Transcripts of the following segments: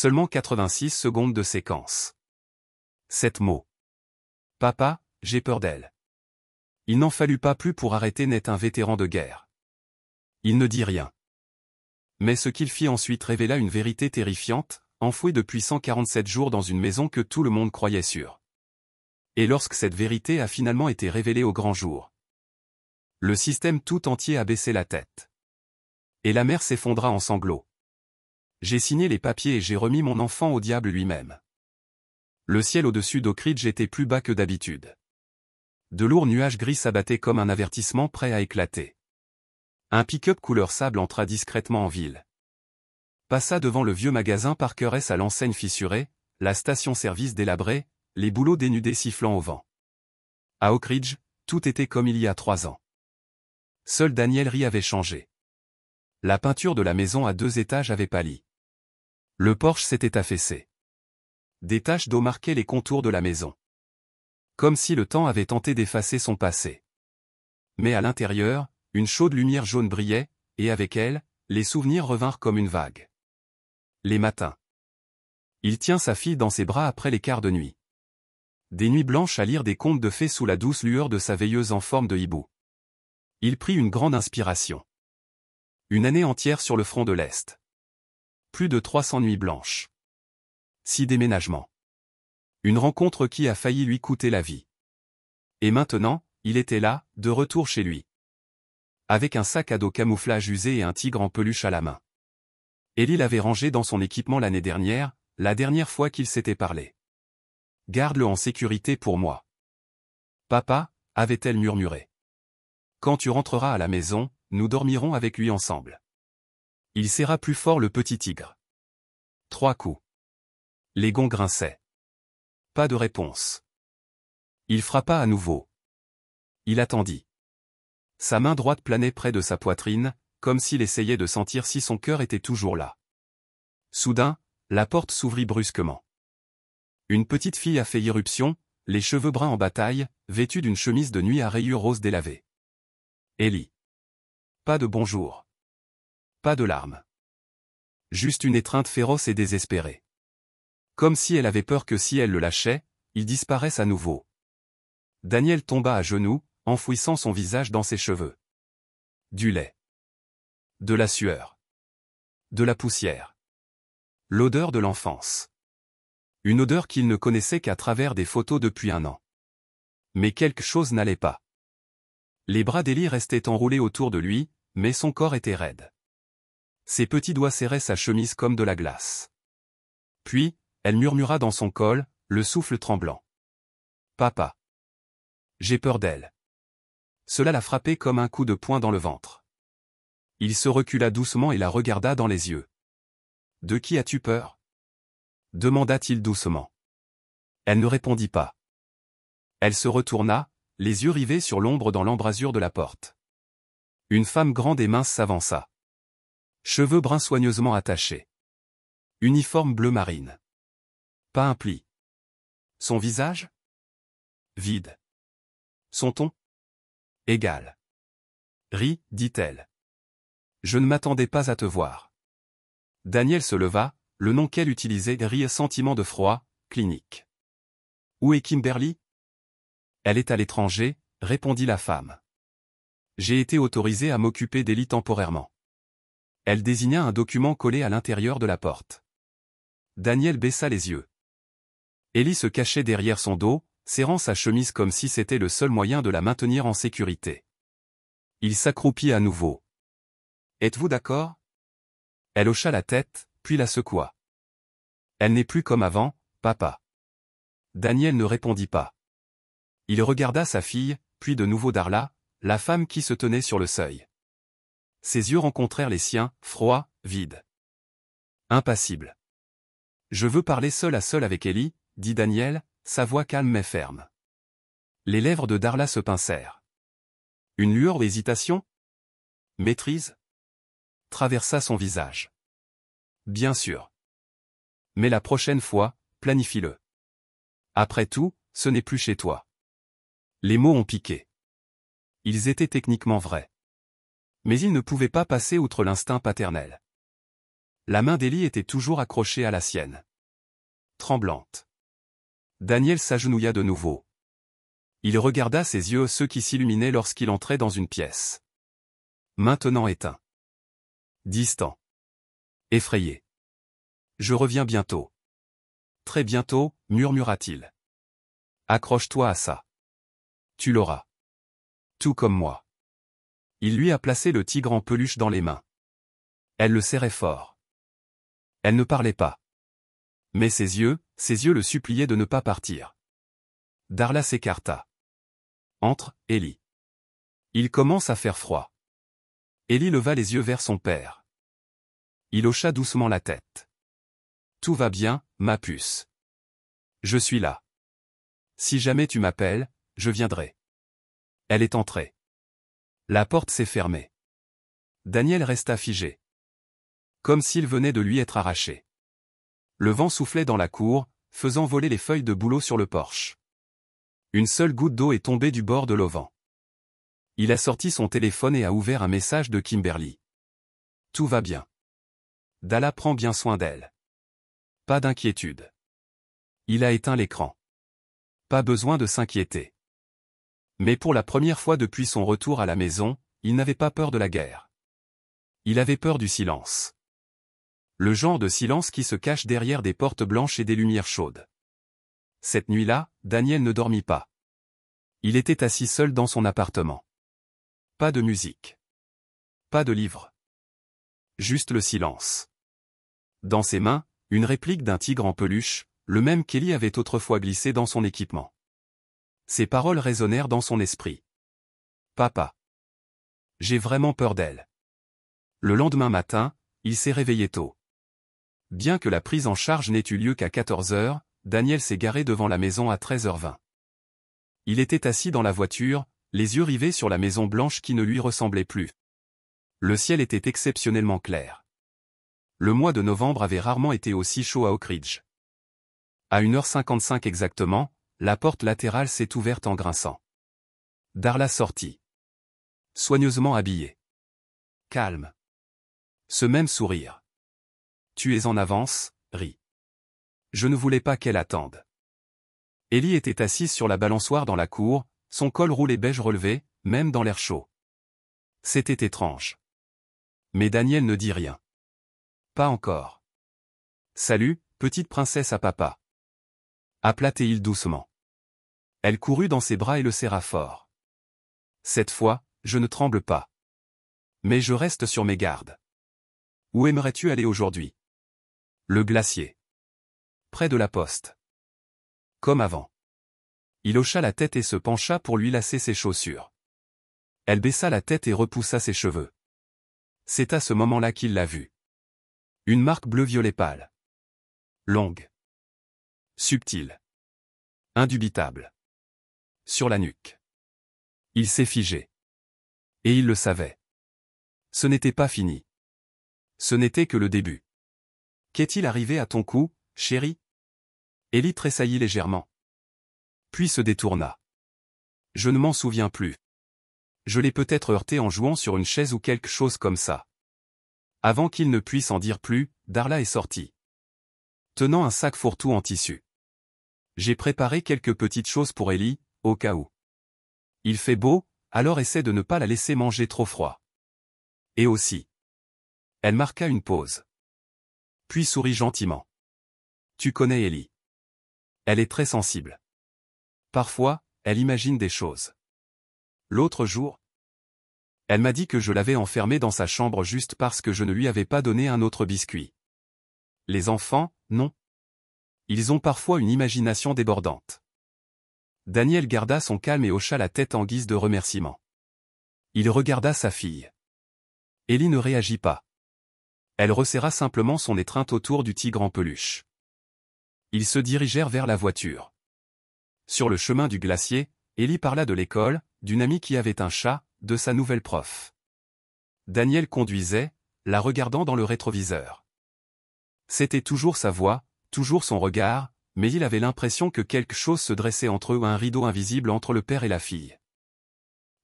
Seulement 86 secondes de séquence. 7 mots. Papa, j'ai peur d'elle. Il n'en fallut pas plus pour arrêter net un vétéran de guerre. Il ne dit rien. Mais ce qu'il fit ensuite révéla une vérité terrifiante, enfouie depuis 147 jours dans une maison que tout le monde croyait sûre. Et lorsque cette vérité a finalement été révélée au grand jour, le système tout entier a baissé la tête. Et la mère s'effondra en sanglots. J'ai signé les papiers et j'ai remis mon enfant au diable lui-même. Le ciel au-dessus d'Oak Ridge était plus bas que d'habitude. De lourds nuages gris s'abattaient comme un avertissement prêt à éclater. Un pick-up couleur sable entra discrètement en ville. Passa devant le vieux magasin Parker S à l'enseigne fissurée, la station-service délabrée, les boulots dénudés sifflant au vent. À Oak Ridge, tout était comme il y a 3 ans. Seul Daniel Ry avait changé. La peinture de la maison à 2 étages avait pâli. Le porche s'était affaissé. Des taches d'eau marquaient les contours de la maison. Comme si le temps avait tenté d'effacer son passé. Mais à l'intérieur, une chaude lumière jaune brillait, et avec elle, les souvenirs revinrent comme une vague. Les matins. Il tient sa fille dans ses bras après les quarts de nuit. Des nuits blanches à lire des contes de fées sous la douce lueur de sa veilleuse en forme de hibou. Il prit une grande inspiration. Une année entière sur le front de l'Est. Plus de 300 nuits blanches. 6 déménagements. Une rencontre qui a failli lui coûter la vie. Et maintenant, il était là, de retour chez lui. Avec un sac à dos camouflage usé et un tigre en peluche à la main. Ellie l'avait rangé dans son équipement l'année dernière, la dernière fois qu'ils s'étaient parlé. « Garde-le en sécurité pour moi. »« Papa » avait-elle murmuré. « Quand tu rentreras à la maison, nous dormirons avec lui ensemble. » Il serra plus fort le petit tigre. 3 coups. Les gonds grinçaient. Pas de réponse. Il frappa à nouveau. Il attendit. Sa main droite planait près de sa poitrine, comme s'il essayait de sentir si son cœur était toujours là. Soudain, la porte s'ouvrit brusquement. Une petite fille a fait irruption, les cheveux bruns en bataille, vêtue d'une chemise de nuit à rayures roses délavées. Ellie. Pas de bonjour. Pas de larmes. Juste une étreinte féroce et désespérée. Comme si elle avait peur que si elle le lâchait, il disparaisse à nouveau. Daniel tomba à genoux, enfouissant son visage dans ses cheveux. Du lait. De la sueur. De la poussière. L'odeur de l'enfance. Une odeur qu'il ne connaissait qu'à travers des photos depuis 1 an. Mais quelque chose n'allait pas. Les bras d'Ellie restaient enroulés autour de lui, mais son corps était raide. Ses petits doigts serraient sa chemise comme de la glace. Puis, elle murmura dans son col, le souffle tremblant. « Papa. J'ai peur d'elle. » Cela la frappait comme un coup de poing dans le ventre. Il se recula doucement et la regarda dans les yeux. « De qui as-tu peur ?» demanda-t-il doucement. Elle ne répondit pas. Elle se retourna, les yeux rivés sur l'ombre dans l'embrasure de la porte. Une femme grande et mince s'avança. Cheveux bruns soigneusement attachés. Uniforme bleu marine. Pas un pli. Son visage? Vide. Son ton? Égal. Ris, dit-elle. Je ne m'attendais pas à te voir. Daniel se leva, le nom qu'elle utilisait riait sentiment de froid, clinique. Où est Kimberly? Elle est à l'étranger, répondit la femme. J'ai été autorisé à m'occuper d'Ellie temporairement. Elle désigna un document collé à l'intérieur de la porte. Daniel baissa les yeux. Ellie se cachait derrière son dos, serrant sa chemise comme si c'était le seul moyen de la maintenir en sécurité. Il s'accroupit à nouveau. Êtes-vous d'accord? Elle hocha la tête, puis la secoua. Elle n'est plus comme avant, papa. Daniel ne répondit pas. Il regarda sa fille, puis de nouveau Darla, la femme qui se tenait sur le seuil. Ses yeux rencontrèrent les siens, froids, vides. Impassible. Je veux parler seul à seul avec Ellie, dit Daniel, sa voix calme mais ferme. Les lèvres de Darla se pincèrent. Une lueur d'hésitation? Maîtrise? Traversa son visage. Bien sûr. Mais la prochaine fois, planifie-le. Après tout, ce n'est plus chez toi. Les mots ont piqué. Ils étaient techniquement vrais. Mais ils ne pouvaient pas passer outre l'instinct paternel. La main d'Ellie était toujours accrochée à la sienne. Tremblante. Daniel s'agenouilla de nouveau. Il regarda ses yeux, ceux qui s'illuminaient lorsqu'il entrait dans une pièce. Maintenant éteint. Distant. Effrayé. Je reviens bientôt. Très bientôt, murmura-t-il. Accroche-toi à ça. Tu l'auras. Tout comme moi. Il lui a placé le tigre en peluche dans les mains. Elle le serrait fort. Elle ne parlait pas. Mais ses yeux le suppliaient de ne pas partir. Darla s'écarta. Entre, Ellie. Il commence à faire froid. Ellie leva les yeux vers son père. Il hocha doucement la tête. Tout va bien, ma puce. Je suis là. Si jamais tu m'appelles, je viendrai. Elle est entrée. La porte s'est fermée. Daniel resta figé. Comme s'il venait de lui être arraché. Le vent soufflait dans la cour, faisant voler les feuilles de bouleau sur le porche. Une seule goutte d'eau est tombée du bord de l'auvent. Il a sorti son téléphone et a ouvert un message de Kimberly. Tout va bien. Dalla prend bien soin d'elle. Pas d'inquiétude. Il a éteint l'écran. Pas besoin de s'inquiéter. Mais pour la première fois depuis son retour à la maison, il n'avait pas peur de la guerre. Il avait peur du silence. Le genre de silence qui se cache derrière des portes blanches et des lumières chaudes. Cette nuit-là, Daniel ne dormit pas. Il était assis seul dans son appartement. Pas de musique. Pas de livre. Juste le silence. Dans ses mains, une réplique d'un tigre en peluche, le même qu'Ellie avait autrefois glissé dans son équipement. Ces paroles résonnèrent dans son esprit. Papa. J'ai vraiment peur d'elle. Le lendemain matin, il s'est réveillé tôt. Bien que la prise en charge n'ait eu lieu qu'à 14 heures, Daniel s'est garé devant la maison à 13h20. Il était assis dans la voiture, les yeux rivés sur la maison blanche qui ne lui ressemblait plus. Le ciel était exceptionnellement clair. Le mois de novembre avait rarement été aussi chaud à Oak Ridge. À 1h55 exactement, la porte latérale s'est ouverte en grinçant. Darla sortit. Soigneusement habillée. Calme. Ce même sourire. Tu es en avance, rit. Je ne voulais pas qu'elle attende. Ellie était assise sur la balançoire dans la cour, son col roulé beige relevé, même dans l'air chaud. C'était étrange. Mais Daniel ne dit rien. Pas encore. Salut, petite princesse à papa. Appela-t-il doucement. Elle courut dans ses bras et le serra fort. Cette fois, je ne tremble pas. Mais je reste sur mes gardes. Où aimerais-tu aller aujourd'hui? Le glacier. Près de la poste. Comme avant. Il hocha la tête et se pencha pour lui lasser ses chaussures. Elle baissa la tête et repoussa ses cheveux. C'est à ce moment-là qu'il l'a vue. Une marque bleu-violet pâle. Longue. Subtile. Indubitable. Sur la nuque. Il s'est figé. Et il le savait. Ce n'était pas fini. Ce n'était que le début. Qu'est-il arrivé à ton cou, chérie? Ellie tressaillit légèrement. Puis se détourna. Je ne m'en souviens plus. Je l'ai peut-être heurté en jouant sur une chaise ou quelque chose comme ça. Avant qu'il ne puisse en dire plus, Darla est sortie. Tenant un sac fourre-tout en tissu. J'ai préparé quelques petites choses pour Ellie, au cas où. Il fait beau, alors essaie de ne pas la laisser manger trop froid. Et aussi. Elle marqua une pause. Puis sourit gentiment. Tu connais Ellie. Elle est très sensible. Parfois, elle imagine des choses. L'autre jour, elle m'a dit que je l'avais enfermée dans sa chambre juste parce que je ne lui avais pas donné un autre biscuit. Les enfants, non. Ils ont parfois une imagination débordante. Daniel garda son calme et hocha la tête en guise de remerciement. Il regarda sa fille. Ellie ne réagit pas. Elle resserra simplement son étreinte autour du tigre en peluche. Ils se dirigèrent vers la voiture. Sur le chemin du glacier, Ellie parla de l'école, d'une amie qui avait un chat, de sa nouvelle prof. Daniel conduisait, la regardant dans le rétroviseur. C'était toujours sa voix, toujours son regard, mais il avait l'impression que quelque chose se dressait entre eux, un rideau invisible entre le père et la fille.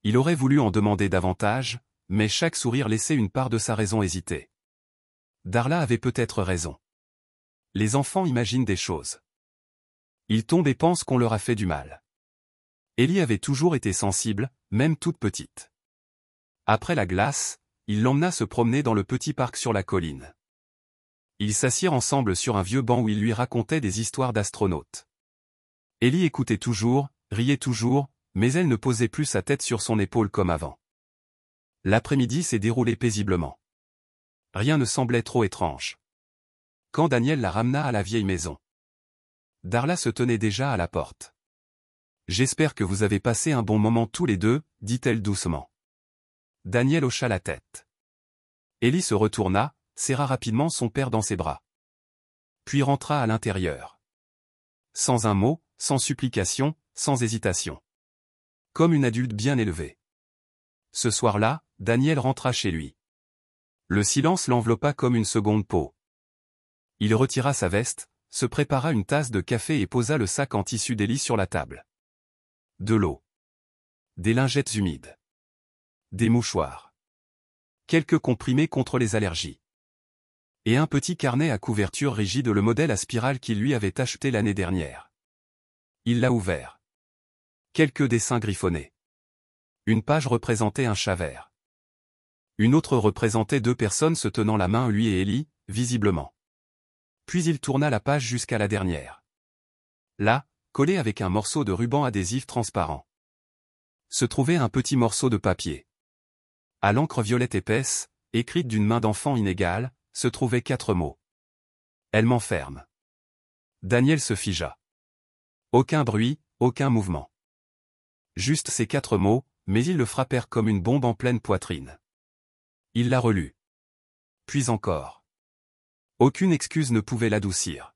Il aurait voulu en demander davantage, mais chaque sourire laissait une part de sa raison hésiter. Darla avait peut-être raison. Les enfants imaginent des choses. Ils tombent et pensent qu'on leur a fait du mal. Ellie avait toujours été sensible, même toute petite. Après la glace, il l'emmena se promener dans le petit parc sur la colline. Ils s'assirent ensemble sur un vieux banc où il lui racontait des histoires d'astronautes. Ellie écoutait toujours, riait toujours, mais elle ne posait plus sa tête sur son épaule comme avant. L'après-midi s'est déroulé paisiblement. Rien ne semblait trop étrange. Quand Daniel la ramena à la vieille maison, Darla se tenait déjà à la porte. « J'espère que vous avez passé un bon moment tous les deux, dit-elle doucement. Daniel hocha la tête. Ellie se retourna, serra rapidement son père dans ses bras. Puis rentra à l'intérieur. Sans un mot, sans supplication, sans hésitation. Comme une adulte bien élevée. Ce soir-là, Daniel rentra chez lui. Le silence l'enveloppa comme une seconde peau. Il retira sa veste, se prépara une tasse de café et posa le sac en tissu d'Ellie sur la table. De l'eau. Des lingettes humides. Des mouchoirs. Quelques comprimés contre les allergies. Et un petit carnet à couverture rigide, le modèle à spirale qu'il lui avait acheté l'année dernière. Il l'a ouvert. Quelques dessins griffonnés. Une page représentait un chat vert. Une autre représentait deux personnes se tenant la main, lui et Ellie, visiblement. Puis il tourna la page jusqu'à la dernière. Là, collé avec un morceau de ruban adhésif transparent, se trouvait un petit morceau de papier. À l'encre violette épaisse, écrite d'une main d'enfant inégale, se trouvaient 4 mots. Elle m'enferme. Daniel se figea. Aucun bruit, aucun mouvement. Juste ces 4 mots, mais ils le frappèrent comme une bombe en pleine poitrine. Il la relut. Puis encore. Aucune excuse ne pouvait l'adoucir.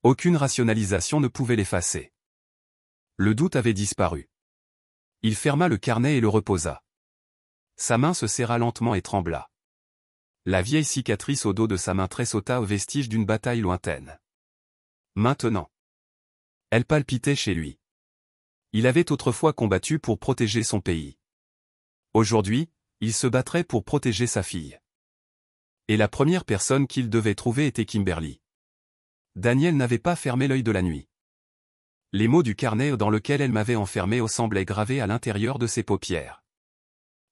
Aucune rationalisation ne pouvait l'effacer. Le doute avait disparu. Il ferma le carnet et le reposa. Sa main se serra lentement et trembla. La vieille cicatrice au dos de sa main tressauta au vestige d'une bataille lointaine. Maintenant. Elle palpitait chez lui. Il avait autrefois combattu pour protéger son pays. Aujourd'hui, il se battrait pour protéger sa fille. Et la première personne qu'il devait trouver était Kimberly. Daniel n'avait pas fermé l'œil de la nuit. Les mots du carnet dans lequel elle m'avait enfermé semblaient gravés à l'intérieur de ses paupières.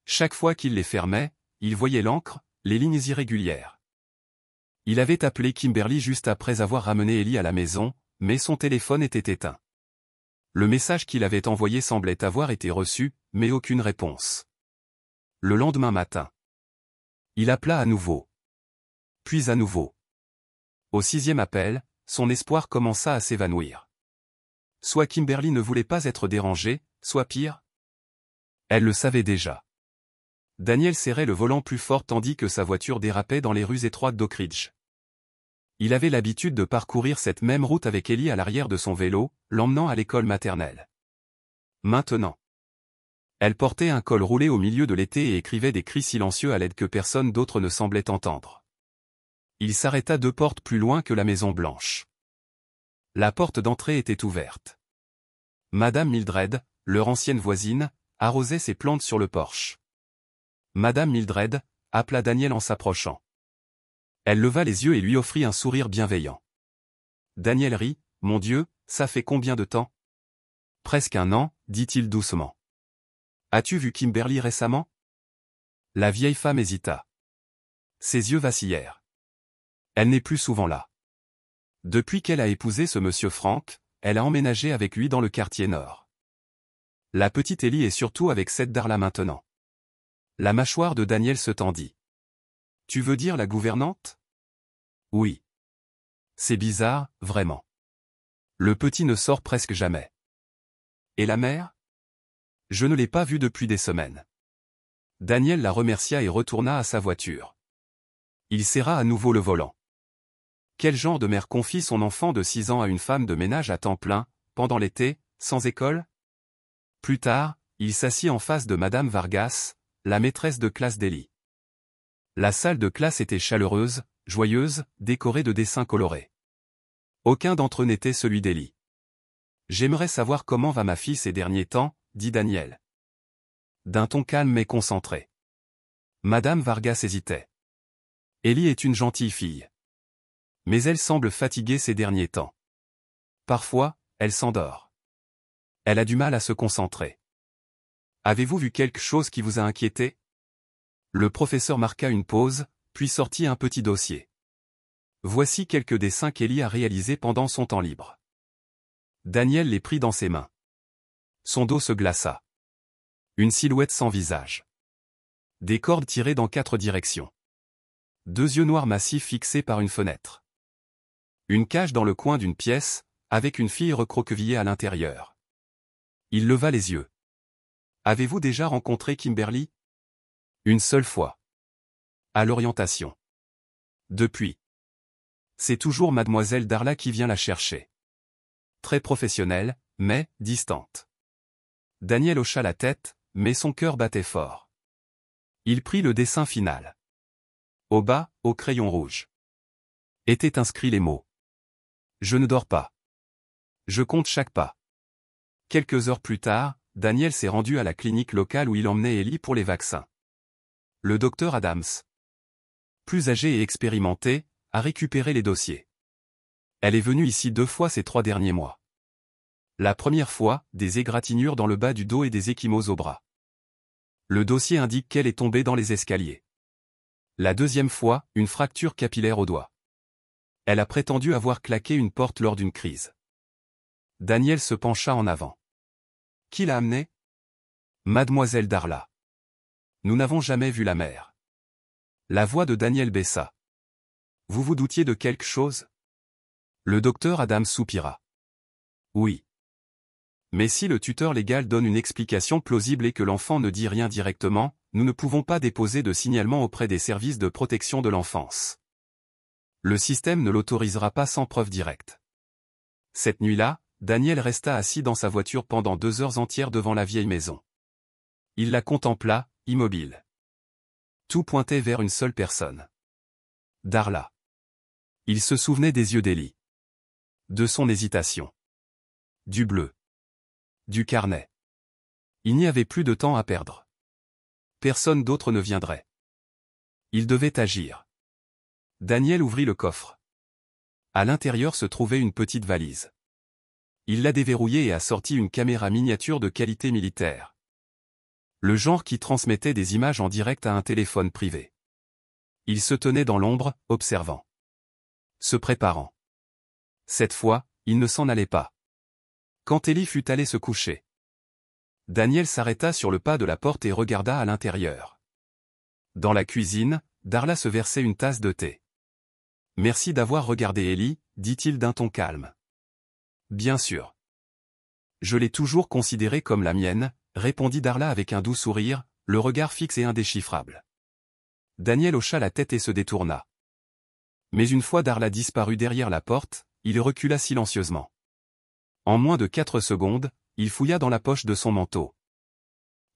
Chaque fois qu'il les fermait, il voyait l'encre, les lignes irrégulières. Il avait appelé Kimberly juste après avoir ramené Ellie à la maison, mais son téléphone était éteint. Le message qu'il avait envoyé semblait avoir été reçu, mais aucune réponse. Le lendemain matin, il appela à nouveau. Puis à nouveau. Au 6e appel, son espoir commença à s'évanouir. Soit Kimberly ne voulait pas être dérangée, soit pire. Elle le savait déjà. Daniel serrait le volant plus fort tandis que sa voiture dérapait dans les rues étroites d'Oak Ridge. Il avait l'habitude de parcourir cette même route avec Ellie à l'arrière de son vélo, l'emmenant à l'école maternelle. Maintenant. Elle portait un col roulé au milieu de l'été et écrivait des cris silencieux à l'aide que personne d'autre ne semblait entendre. Il s'arrêta 2 portes plus loin que la Maison Blanche. La porte d'entrée était ouverte. Madame Mildred, leur ancienne voisine, arrosait ses plantes sur le porche. Madame Mildred, appela Daniel en s'approchant. Elle leva les yeux et lui offrit un sourire bienveillant. Daniel rit. « Mon Dieu, ça fait combien de temps ? » « Presque 1 an, dit-il doucement. »« As-tu vu Kimberly récemment ?» La vieille femme hésita. Ses yeux vacillèrent. Elle n'est plus souvent là. Depuis qu'elle a épousé ce monsieur Frank, elle a emménagé avec lui dans le quartier nord. La petite Ellie est surtout avec cette Darla maintenant. La mâchoire de Daniel se tendit. « Tu veux dire la gouvernante ? » « Oui. C'est bizarre, vraiment. Le petit ne sort presque jamais. »« Et la mère ? » ?»« Je ne l'ai pas vue depuis des semaines. » Daniel la remercia et retourna à sa voiture. Il serra à nouveau le volant. Quel genre de mère confie son enfant de 6 ans à une femme de ménage à temps plein, pendant l'été, sans école ? Plus tard, il s'assit en face de Madame Vargas, la maîtresse de classe d'Ellie. La salle de classe était chaleureuse, joyeuse, décorée de dessins colorés. Aucun d'entre eux n'était celui d'Ellie. « J'aimerais savoir comment va ma fille ces derniers temps, » dit Daniel. D'un ton calme mais concentré. Madame Vargas hésitait. Ellie est une gentille fille. Mais elle semble fatiguée ces derniers temps. Parfois, elle s'endort. Elle a du mal à se concentrer. Avez-vous vu quelque chose qui vous a inquiété? Le professeur marqua une pause, puis sortit un petit dossier. Voici quelques dessins qu'Ellie a réalisés pendant son temps libre. Daniel les prit dans ses mains. Son dos se glaça. Une silhouette sans visage. Des cordes tirées dans 4 directions. 2 yeux noirs massifs fixés par une fenêtre. Une cage dans le coin d'une pièce, avec une fille recroquevillée à l'intérieur. Il leva les yeux. Avez-vous déjà rencontré Kimberly? Une seule fois. À l'orientation. Depuis. C'est toujours mademoiselle Darla qui vient la chercher. Très professionnelle, mais distante. Daniel hocha la tête, mais son cœur battait fort. Il prit le dessin final. Au bas, au crayon rouge, étaient inscrits les mots. Je ne dors pas. Je compte chaque pas. Quelques heures plus tard, Daniel s'est rendu à la clinique locale où il emmenait Ellie pour les vaccins. Le docteur Adams, plus âgé et expérimenté, a récupéré les dossiers. Elle est venue ici 2 fois ces 3 derniers mois. La première fois, des égratignures dans le bas du dos et des ecchymoses au bras. Le dossier indique qu'elle est tombée dans les escaliers. La deuxième fois, une fracture capillaire au doigt. Elle a prétendu avoir claqué une porte lors d'une crise. Daniel se pencha en avant. Qui l'a amenée? Mademoiselle Darla. Nous n'avons jamais vu la mère. La voix de Daniel baissa. Vous vous doutiez de quelque chose? Le docteur Adams soupira. Oui. Mais si le tuteur légal donne une explication plausible et que l'enfant ne dit rien directement, nous ne pouvons pas déposer de signalement auprès des services de protection de l'enfance. Le système ne l'autorisera pas sans preuve directe. Cette nuit-là, Daniel resta assis dans sa voiture pendant 2 heures entières devant la vieille maison. Il la contempla, immobile. Tout pointait vers une seule personne. Darla. Il se souvenait des yeux d'Ellie. De son hésitation. Du bleu. Du carnet. Il n'y avait plus de temps à perdre. Personne d'autre ne viendrait. Il devait agir. Daniel ouvrit le coffre. À l'intérieur se trouvait une petite valise. Il l'a déverrouillée et a sorti une caméra miniature de qualité militaire. Le genre qui transmettait des images en direct à un téléphone privé. Il se tenait dans l'ombre, observant. Se préparant. Cette fois, il ne s'en allait pas. Quand Ellie fut allée se coucher, Daniel s'arrêta sur le pas de la porte et regarda à l'intérieur. Dans la cuisine, Darla se versait une tasse de thé. « Merci d'avoir regardé Ellie », dit-il d'un ton calme. « Bien sûr. Je l'ai toujours considérée comme la mienne », répondit Darla avec un doux sourire, le regard fixe et indéchiffrable. Daniel hocha la tête et se détourna. Mais une fois Darla disparue derrière la porte, il recula silencieusement. En moins de 4 secondes, il fouilla dans la poche de son manteau.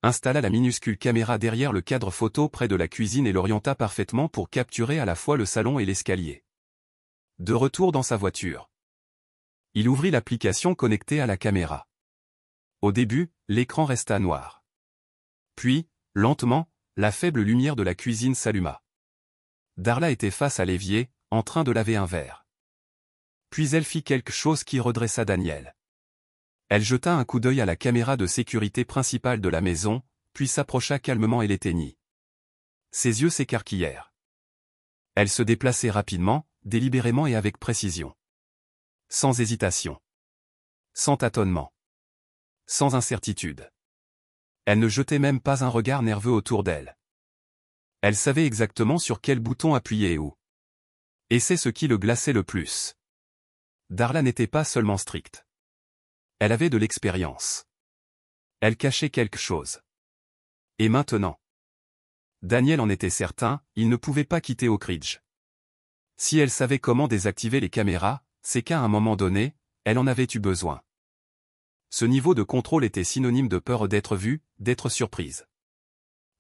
Installa la minuscule caméra derrière le cadre photo près de la cuisine et l'orienta parfaitement pour capturer à la fois le salon et l'escalier. De retour dans sa voiture, il ouvrit l'application connectée à la caméra. Au début, l'écran resta noir. Puis, lentement, la faible lumière de la cuisine s'alluma. Darla était face à l'évier, en train de laver un verre. Puis elle fit quelque chose qui redressa Daniel. Elle jeta un coup d'œil à la caméra de sécurité principale de la maison, puis s'approcha calmement et l'éteignit. Ses yeux s'écarquillèrent. Elle se déplaçait rapidement, délibérément et avec précision. Sans hésitation. Sans tâtonnement. Sans incertitude. Elle ne jetait même pas un regard nerveux autour d'elle. Elle savait exactement sur quel bouton appuyer et où. Et c'est ce qui le glaçait le plus. Darla n'était pas seulement stricte. Elle avait de l'expérience. Elle cachait quelque chose. Et maintenant? Daniel en était certain, il ne pouvait pas quitter Oak Ridge. Si elle savait comment désactiver les caméras, c'est qu'à un moment donné, elle en avait eu besoin. Ce niveau de contrôle était synonyme de peur d'être vue, d'être surprise.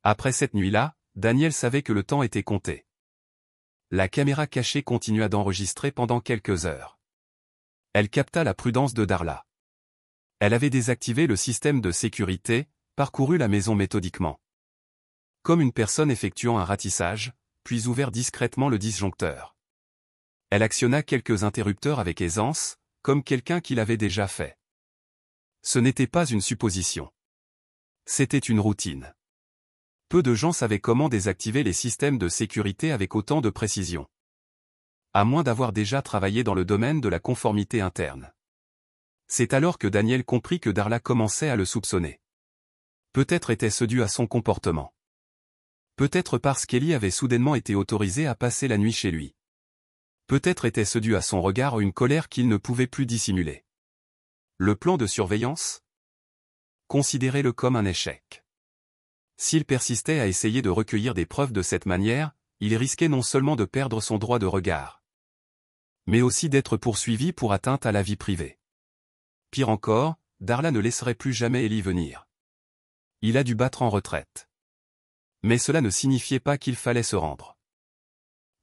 Après cette nuit-là, Daniel savait que le temps était compté. La caméra cachée continua d'enregistrer pendant quelques heures. Elle capta la prudence de Darla. Elle avait désactivé le système de sécurité, parcouru la maison méthodiquement. Comme une personne effectuant un ratissage, puis ouvert discrètement le disjoncteur. Elle actionna quelques interrupteurs avec aisance, comme quelqu'un qui l'avait déjà fait. Ce n'était pas une supposition. C'était une routine. Peu de gens savaient comment désactiver les systèmes de sécurité avec autant de précision. À moins d'avoir déjà travaillé dans le domaine de la conformité interne. C'est alors que Daniel comprit que Darla commençait à le soupçonner. Peut-être était-ce dû à son comportement. Peut-être parce qu'Ellie avait soudainement été autorisée à passer la nuit chez lui. Peut-être était-ce dû à son regard ou une colère qu'il ne pouvait plus dissimuler. Le plan de surveillance? Considérez-le comme un échec. S'il persistait à essayer de recueillir des preuves de cette manière, il risquait non seulement de perdre son droit de regard, mais aussi d'être poursuivi pour atteinte à la vie privée. Pire encore, Darla ne laisserait plus jamais Ellie venir. Il a dû battre en retraite. Mais cela ne signifiait pas qu'il fallait se rendre.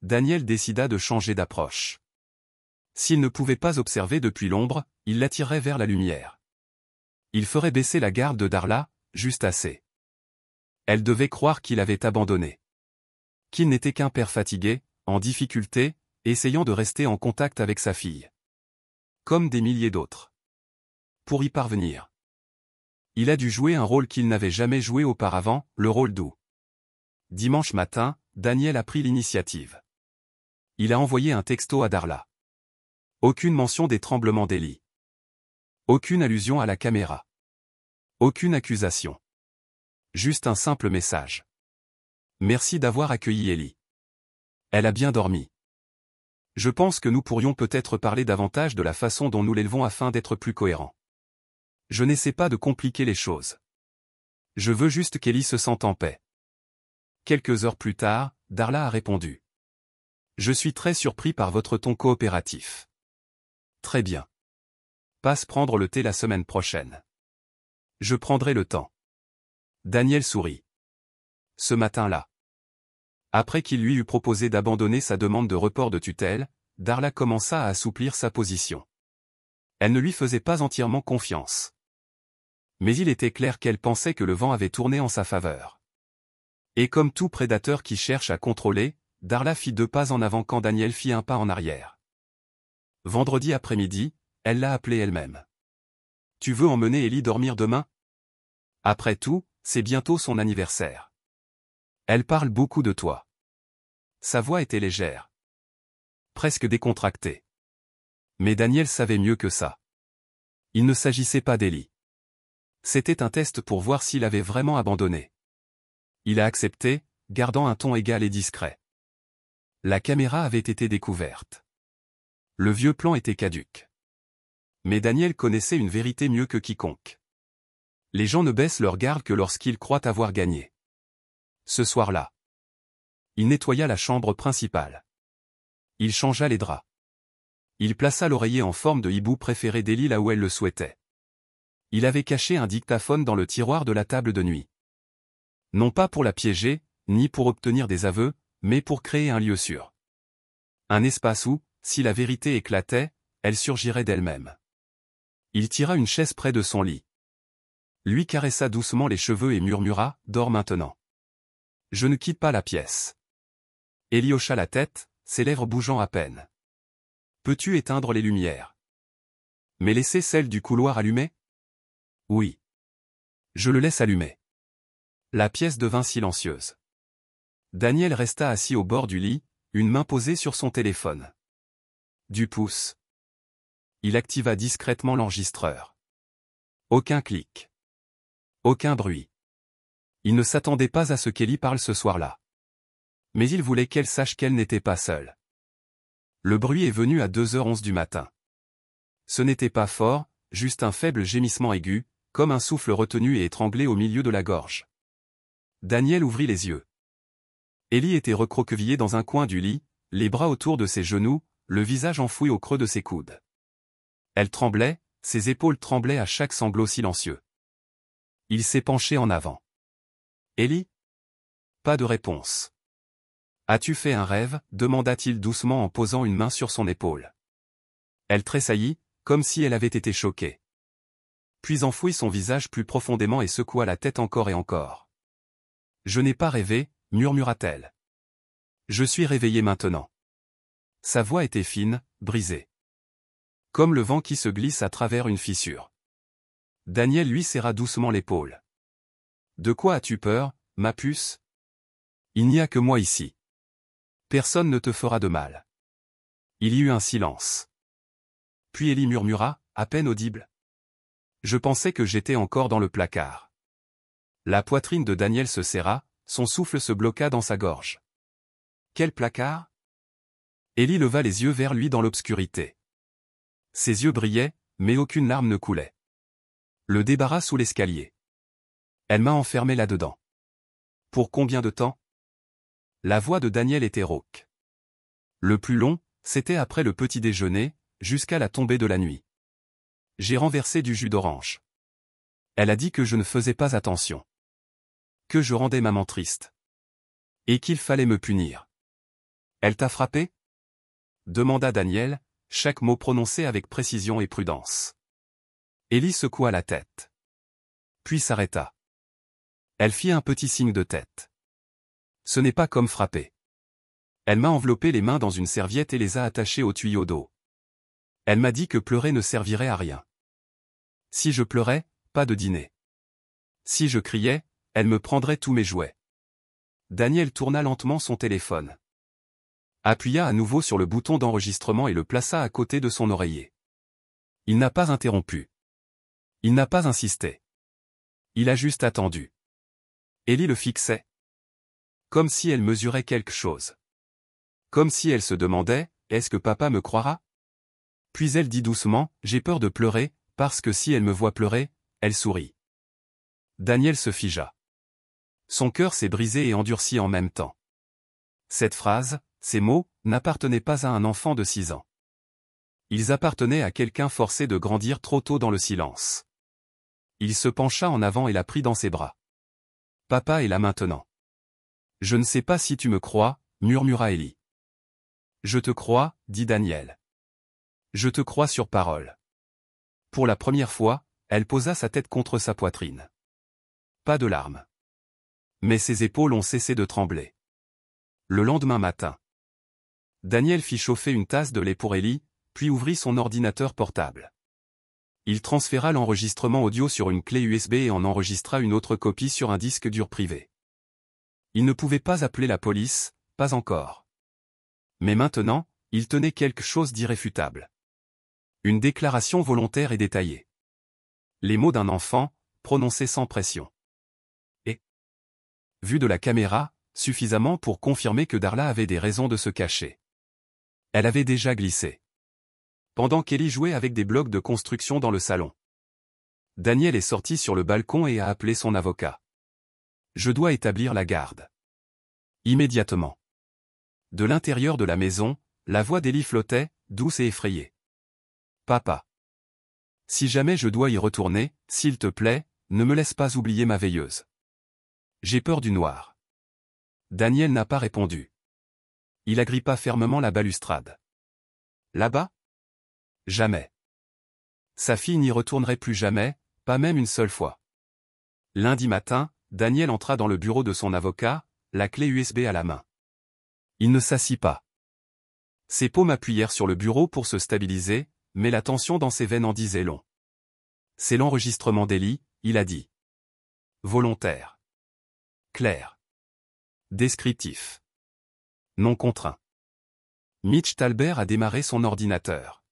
Daniel décida de changer d'approche. S'il ne pouvait pas observer depuis l'ombre, il l'attirerait vers la lumière. Il ferait baisser la garde de Darla, juste assez. Elle devait croire qu'il avait abandonné. Qu'il n'était qu'un père fatigué, en difficulté, essayant de rester en contact avec sa fille. Comme des milliers d'autres. Pour y parvenir, il a dû jouer un rôle qu'il n'avait jamais joué auparavant, le rôle doux. Dimanche matin, Daniel a pris l'initiative. Il a envoyé un texto à Darla. Aucune mention des tremblements d'Ellie. Aucune allusion à la caméra. Aucune accusation. Juste un simple message. Merci d'avoir accueilli Ellie. Elle a bien dormi. Je pense que nous pourrions peut-être parler davantage de la façon dont nous l'élevons afin d'être plus cohérents. Je n'essaie pas de compliquer les choses. Je veux juste qu'Ellie se sente en paix. Quelques heures plus tard, Darla a répondu. Je suis très surpris par votre ton coopératif. Très bien. Passe prendre le thé la semaine prochaine. Je prendrai le temps. Daniel sourit. Ce matin-là. Après qu'il lui eut proposé d'abandonner sa demande de report de tutelle, Darla commença à assouplir sa position. Elle ne lui faisait pas entièrement confiance. Mais il était clair qu'elle pensait que le vent avait tourné en sa faveur. Et comme tout prédateur qui cherche à contrôler, Darla fit 2 pas en avant quand Daniel fit un pas en arrière. Vendredi après-midi, elle l'a appelé elle-même. Tu veux emmener Ellie dormir demain? Après tout, c'est bientôt son anniversaire. Elle parle beaucoup de toi. Sa voix était légère. Presque décontractée. Mais Daniel savait mieux que ça. Il ne s'agissait pas d'Ellie. C'était un test pour voir s'il avait vraiment abandonné. Il a accepté, gardant un ton égal et discret. La caméra avait été découverte. Le vieux plan était caduc. Mais Daniel connaissait une vérité mieux que quiconque. Les gens ne baissent leur garde que lorsqu'ils croient avoir gagné. Ce soir-là, il nettoya la chambre principale. Il changea les draps. Il plaça l'oreiller en forme de hibou préféré d'Ellie là où elle le souhaitait. Il avait caché un dictaphone dans le tiroir de la table de nuit. Non pas pour la piéger, ni pour obtenir des aveux, mais pour créer un lieu sûr. Un espace où, si la vérité éclatait, elle surgirait d'elle-même. Il tira une chaise près de son lit. Lui caressa doucement les cheveux et murmura « Dors maintenant. » Je ne quitte pas la pièce. Ellie hocha la tête, ses lèvres bougeant à peine. Peux-tu éteindre les lumières? Mais laisser celles du couloir allumées? Oui. Je le laisse allumer. La pièce devint silencieuse. Daniel resta assis au bord du lit, une main posée sur son téléphone. Du pouce. Il activa discrètement l'enregistreur. Aucun clic. Aucun bruit. Il ne s'attendait pas à ce qu'Ellie parle ce soir-là. Mais il voulait qu'elle sache qu'elle n'était pas seule. Le bruit est venu à 2h11 du matin. Ce n'était pas fort, juste un faible gémissement aigu, comme un souffle retenu et étranglé au milieu de la gorge. Daniel ouvrit les yeux. Ellie était recroquevillée dans un coin du lit, les bras autour de ses genoux, le visage enfoui au creux de ses coudes. Elle tremblait, ses épaules tremblaient à chaque sanglot silencieux. Il s'est penché en avant. Ellie? Pas de réponse. As-tu fait un rêve? Demanda-t-il doucement en posant une main sur son épaule. Elle tressaillit, comme si elle avait été choquée. Puis enfouit son visage plus profondément et secoua la tête encore et encore. Je n'ai pas rêvé, murmura-t-elle. Je suis réveillé maintenant. Sa voix était fine, brisée. Comme le vent qui se glisse à travers une fissure. Daniel lui serra doucement l'épaule. De quoi as-tu peur, ma puce? Il n'y a que moi ici. Personne ne te fera de mal. Il y eut un silence. Puis Ellie murmura, à peine audible. Je pensais que j'étais encore dans le placard. La poitrine de Daniel se serra, son souffle se bloqua dans sa gorge. Quel placard? Ellie leva les yeux vers lui dans l'obscurité. Ses yeux brillaient, mais aucune larme ne coulait. Le débarras sous l'escalier. Elle m'a enfermé là-dedans. Pour combien de temps? La voix de Daniel était rauque. Le plus long, c'était après le petit déjeuner, jusqu'à la tombée de la nuit. J'ai renversé du jus d'orange. Elle a dit que je ne faisais pas attention. Que je rendais maman triste. Et qu'il fallait me punir. Elle t'a frappé? Demanda Daniel, chaque mot prononcé avec précision et prudence. Ellie secoua la tête. Puis s'arrêta. Elle fit un petit signe de tête. Ce n'est pas comme frapper. Elle m'a enveloppé les mains dans une serviette et les a attachées au tuyau d'eau. Elle m'a dit que pleurer ne servirait à rien. Si je pleurais, pas de dîner. Si je criais, elle me prendrait tous mes jouets. Daniel tourna lentement son téléphone. Appuya à nouveau sur le bouton d'enregistrement et le plaça à côté de son oreiller. Il n'a pas interrompu. Il n'a pas insisté. Il a juste attendu. Ellie le fixait. Comme si elle mesurait quelque chose. Comme si elle se demandait, est-ce que papa me croira? Puis elle dit doucement, j'ai peur de pleurer, parce que si elle me voit pleurer, elle sourit. Daniel se figea. Son cœur s'est brisé et endurci en même temps. Cette phrase, ces mots, n'appartenaient pas à un enfant de 6 ans. Ils appartenaient à quelqu'un forcé de grandir trop tôt dans le silence. Il se pencha en avant et la prit dans ses bras. Papa est là maintenant. Je ne sais pas si tu me crois, murmura Ellie. Je te crois, dit Daniel. Je te crois sur parole. Pour la première fois, elle posa sa tête contre sa poitrine. Pas de larmes. Mais ses épaules ont cessé de trembler. Le lendemain matin. Daniel fit chauffer une tasse de lait pour Ellie, puis ouvrit son ordinateur portable. Il transféra l'enregistrement audio sur une clé USB et en enregistra une autre copie sur un disque dur privé. Il ne pouvait pas appeler la police, pas encore. Mais maintenant, il tenait quelque chose d'irréfutable. Une déclaration volontaire et détaillée. Les mots d'un enfant, prononcés sans pression. Et, vu de la caméra, suffisamment pour confirmer que Darla avait des raisons de se cacher. Elle avait déjà glissé. Pendant qu'Ellie jouait avec des blocs de construction dans le salon. Daniel est sorti sur le balcon et a appelé son avocat. Je dois établir la garde. Immédiatement. De l'intérieur de la maison, la voix d'Ellie flottait, douce et effrayée. Papa. Si jamais je dois y retourner, s'il te plaît, ne me laisse pas oublier ma veilleuse. J'ai peur du noir. Daniel n'a pas répondu. Il agrippa fermement la balustrade. Là-bas? Jamais. Sa fille n'y retournerait plus jamais, pas même une seule fois. Lundi matin, Daniel entra dans le bureau de son avocat, la clé USB à la main. Il ne s'assit pas. Ses paumes appuyèrent sur le bureau pour se stabiliser, mais la tension dans ses veines en disait long. C'est l'enregistrement d'Ellie, il a dit. Volontaire. Clair. Descriptif. Non contraint. Mitch Talbert a démarré son ordinateur.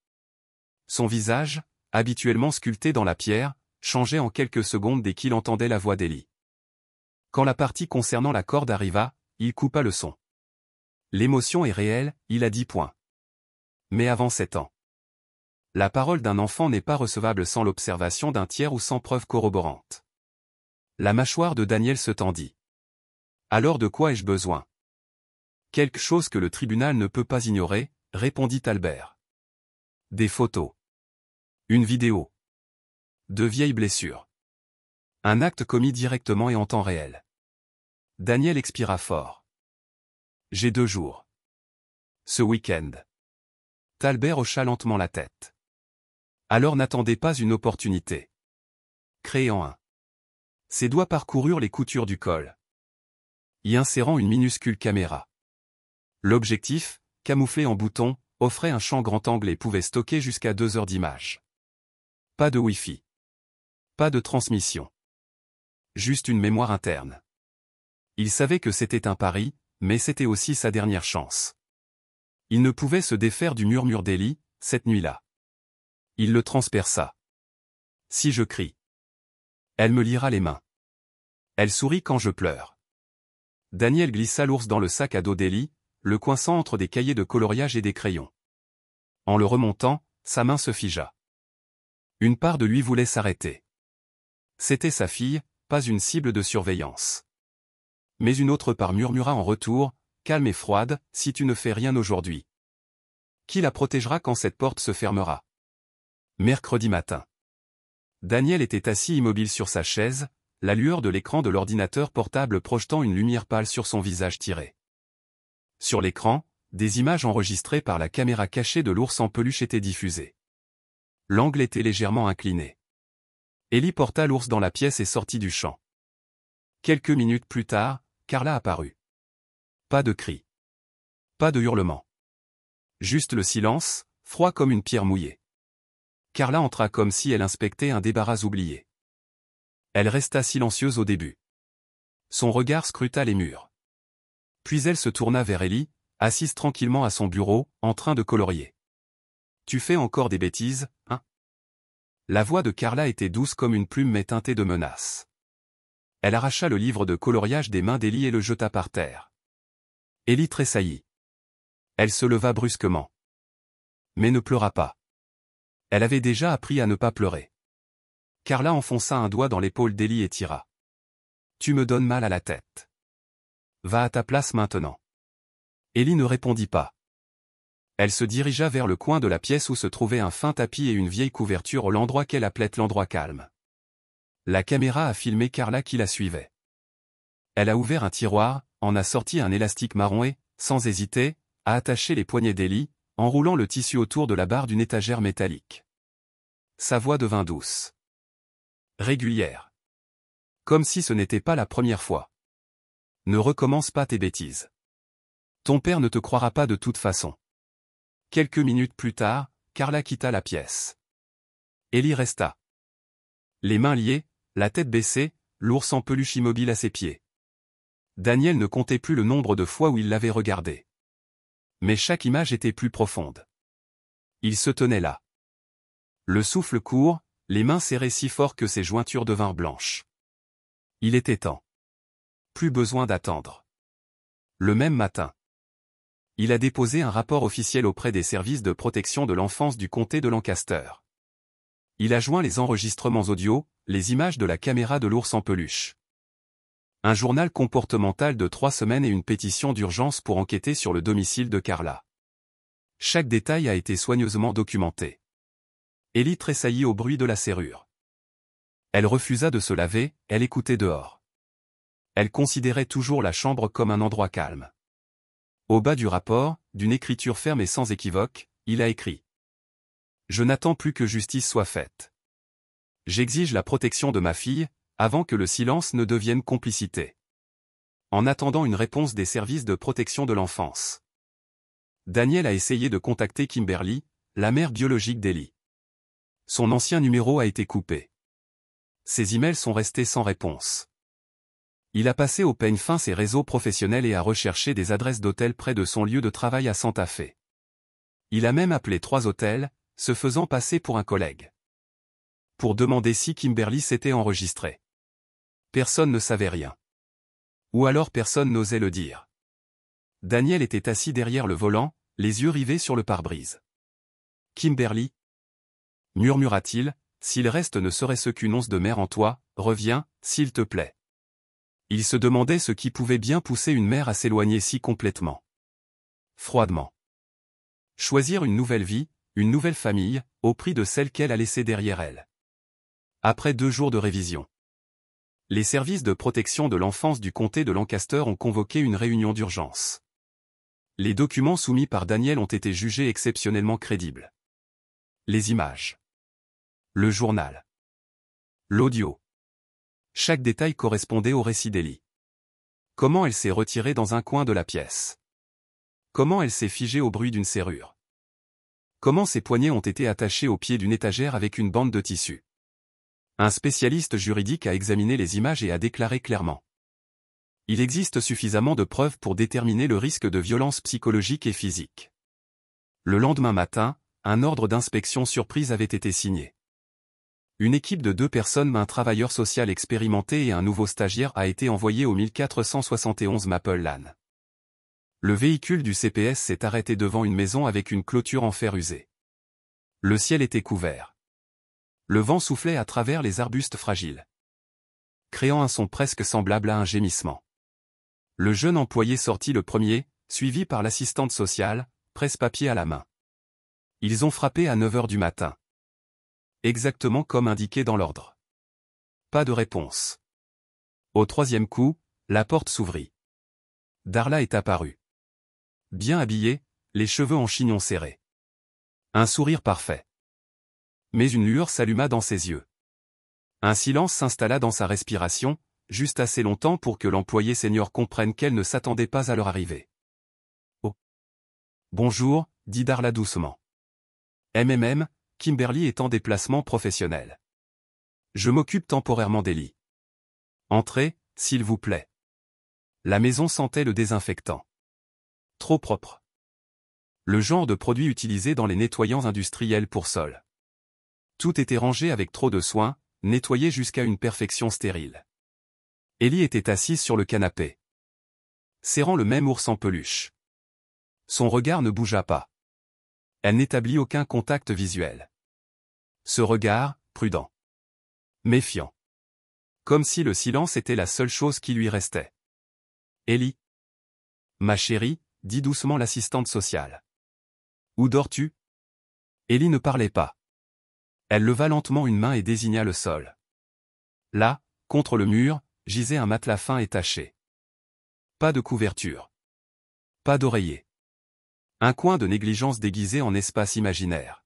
Son visage, habituellement sculpté dans la pierre, changeait en quelques secondes dès qu'il entendait la voix d'Ellie. Quand la partie concernant la corde arriva, il coupa le son. L'émotion est réelle, il a dit point. Mais avant 7 ans. La parole d'un enfant n'est pas recevable sans l'observation d'un tiers ou sans preuve corroborante. La mâchoire de Daniel se tendit. Alors de quoi ai-je besoin? Quelque chose que le tribunal ne peut pas ignorer, répondit Albert. Des photos. Une vidéo. De vieilles blessures. Un acte commis directement et en temps réel. Daniel expira fort. J'ai 2 jours. Ce week-end. Talbert hocha lentement la tête. Alors n'attendez pas une opportunité. Créant un. Ses doigts parcoururent les coutures du col. Y insérant une minuscule caméra. L'objectif, camouflé en bouton, offrait un champ grand angle et pouvait stocker jusqu'à 2 heures d'images. Pas de Wi-Fi. Pas de transmission. Juste une mémoire interne. Il savait que c'était un pari, mais c'était aussi sa dernière chance. Il ne pouvait se défaire du murmure d'Ellie, cette nuit-là. Il le transperça. Si je crie, elle me liera les mains. Elle sourit quand je pleure. Daniel glissa l'ours dans le sac à dos d'Ellie, le coinçant entre des cahiers de coloriage et des crayons. En le remontant, sa main se figea. Une part de lui voulait s'arrêter. C'était sa fille, pas une cible de surveillance. Mais une autre part murmura en retour, calme et froide, si tu ne fais rien aujourd'hui. Qui la protégera quand cette porte se fermera? Mercredi matin. Daniel était assis immobile sur sa chaise, la lueur de l'écran de l'ordinateur portable projetant une lumière pâle sur son visage tiré. Sur l'écran, des images enregistrées par la caméra cachée de l'ours en peluche étaient diffusées. L'angle était légèrement incliné. Ellie porta l'ours dans la pièce et sortit du champ. Quelques minutes plus tard, Carla apparut. Pas de cris. Pas de hurlements. Juste le silence, froid comme une pierre mouillée. Carla entra comme si elle inspectait un débarras oublié. Elle resta silencieuse au début. Son regard scruta les murs. Puis elle se tourna vers Ellie, assise tranquillement à son bureau, en train de colorier. « Tu fais encore des bêtises, hein ?» La voix de Carla était douce comme une plume mais teintée de menace. Elle arracha le livre de coloriage des mains d'Ellie et le jeta par terre. Ellie tressaillit. Elle se leva brusquement. Mais ne pleura pas. Elle avait déjà appris à ne pas pleurer. Carla enfonça un doigt dans l'épaule d'Ellie et tira. « Tu me donnes mal à la tête. Va à ta place maintenant. » Ellie ne répondit pas. Elle se dirigea vers le coin de la pièce où se trouvait un fin tapis et une vieille couverture au l'endroit qu'elle appelait l'endroit calme. La caméra a filmé Carla qui la suivait. Elle a ouvert un tiroir, en a sorti un élastique marron et, sans hésiter, a attaché les poignets d'Ellie, enroulant le tissu autour de la barre d'une étagère métallique. Sa voix devint douce. Régulière. Comme si ce n'était pas la première fois. Ne recommence pas tes bêtises. Ton père ne te croira pas de toute façon. Quelques minutes plus tard, Carla quitta la pièce. Ellie resta. Les mains liées, la tête baissée, l'ours en peluche immobile à ses pieds. Daniel ne comptait plus le nombre de fois où il l'avait regardé. Mais chaque image était plus profonde. Il se tenait là. Le souffle court, les mains serrées si fort que ses jointures devinrent blanches. Il était temps. Plus besoin d'attendre. Le même matin. Il a déposé un rapport officiel auprès des services de protection de l'enfance du comté de Lancaster. Il a joint les enregistrements audio, les images de la caméra de l'ours en peluche. Un journal comportemental de 3 semaines et une pétition d'urgence pour enquêter sur le domicile de Carla. Chaque détail a été soigneusement documenté. Ellie tressaillit au bruit de la serrure. Elle refusa de se laver, elle écoutait dehors. Elle considérait toujours la chambre comme un endroit calme. Au bas du rapport, d'une écriture ferme et sans équivoque, il a écrit. Je n'attends plus que justice soit faite. J'exige la protection de ma fille, avant que le silence ne devienne complicité. En attendant une réponse des services de protection de l'enfance. Daniel a essayé de contacter Kimberly, la mère biologique d'Ellie. Son ancien numéro a été coupé. Ses emails sont restés sans réponse. Il a passé au peigne fin ses réseaux professionnels et a recherché des adresses d'hôtels près de son lieu de travail à Santa Fe. Il a même appelé 3 hôtels, se faisant passer pour un collègue. Pour demander si Kimberly s'était enregistrée. Personne ne savait rien. Ou alors personne n'osait le dire. Daniel était assis derrière le volant, les yeux rivés sur le pare-brise. Kimberly, murmura-t-il, s'il reste ne serait-ce qu'une once de mer en toi, reviens, s'il te plaît. Il se demandait ce qui pouvait bien pousser une mère à s'éloigner si complètement. Froidement. Choisir une nouvelle vie, une nouvelle famille, au prix de celle qu'elle a laissée derrière elle. Après 2 jours de révision. Les services de protection de l'enfance du comté de Lancaster ont convoqué une réunion d'urgence. Les documents soumis par Daniel ont été jugés exceptionnellement crédibles. Les images. Le journal. L'audio. Chaque détail correspondait au récit d'Ellie. Comment elle s'est retirée dans un coin de la pièce. Comment elle s'est figée au bruit d'une serrure? Comment ses poignets ont été attachés au pied d'une étagère avec une bande de tissu? Un spécialiste juridique a examiné les images et a déclaré clairement: il existe suffisamment de preuves pour déterminer le risque de violence psychologique et physique. Le lendemain matin, un ordre d'inspection surprise avait été signé. Une équipe de 2 personnes, un travailleur social expérimenté et un nouveau stagiaire, a été envoyée au 1471 Maple Lane. Le véhicule du CPS s'est arrêté devant une maison avec une clôture en fer usé. Le ciel était couvert. Le vent soufflait à travers les arbustes fragiles, créant un son presque semblable à un gémissement. Le jeune employé sortit le premier, suivi par l'assistante sociale, presse-papier à la main. Ils ont frappé à 9 heures du matin. Exactement comme indiqué dans l'ordre. Pas de réponse. Au 3e coup, la porte s'ouvrit. Darla est apparue. Bien habillée, les cheveux en chignon serré. Un sourire parfait. Mais une lueur s'alluma dans ses yeux. Un silence s'installa dans sa respiration, juste assez longtemps pour que l'employé senior comprenne qu'elle ne s'attendait pas à leur arrivée. « Oh. Bonjour, dit Darla doucement. Kimberly est en déplacement professionnel. Je m'occupe temporairement d'Ellie. Entrez, s'il vous plaît. » La maison sentait le désinfectant. Trop propre. Le genre de produit utilisé dans les nettoyants industriels pour sol. Tout était rangé avec trop de soin, nettoyé jusqu'à une perfection stérile. Ellie était assise sur le canapé, serrant le même ours en peluche. Son regard ne bougea pas. Elle n'établit aucun contact visuel. Ce regard, prudent, méfiant. Comme si le silence était la seule chose qui lui restait. Ellie. Ma chérie, dit doucement l'assistante sociale. Où dors-tu? Ellie ne parlait pas. Elle leva lentement une main et désigna le sol. Là, contre le mur, gisait un matelas fin et taché. Pas de couverture. Pas d'oreiller. Un coin de négligence déguisé en espace imaginaire.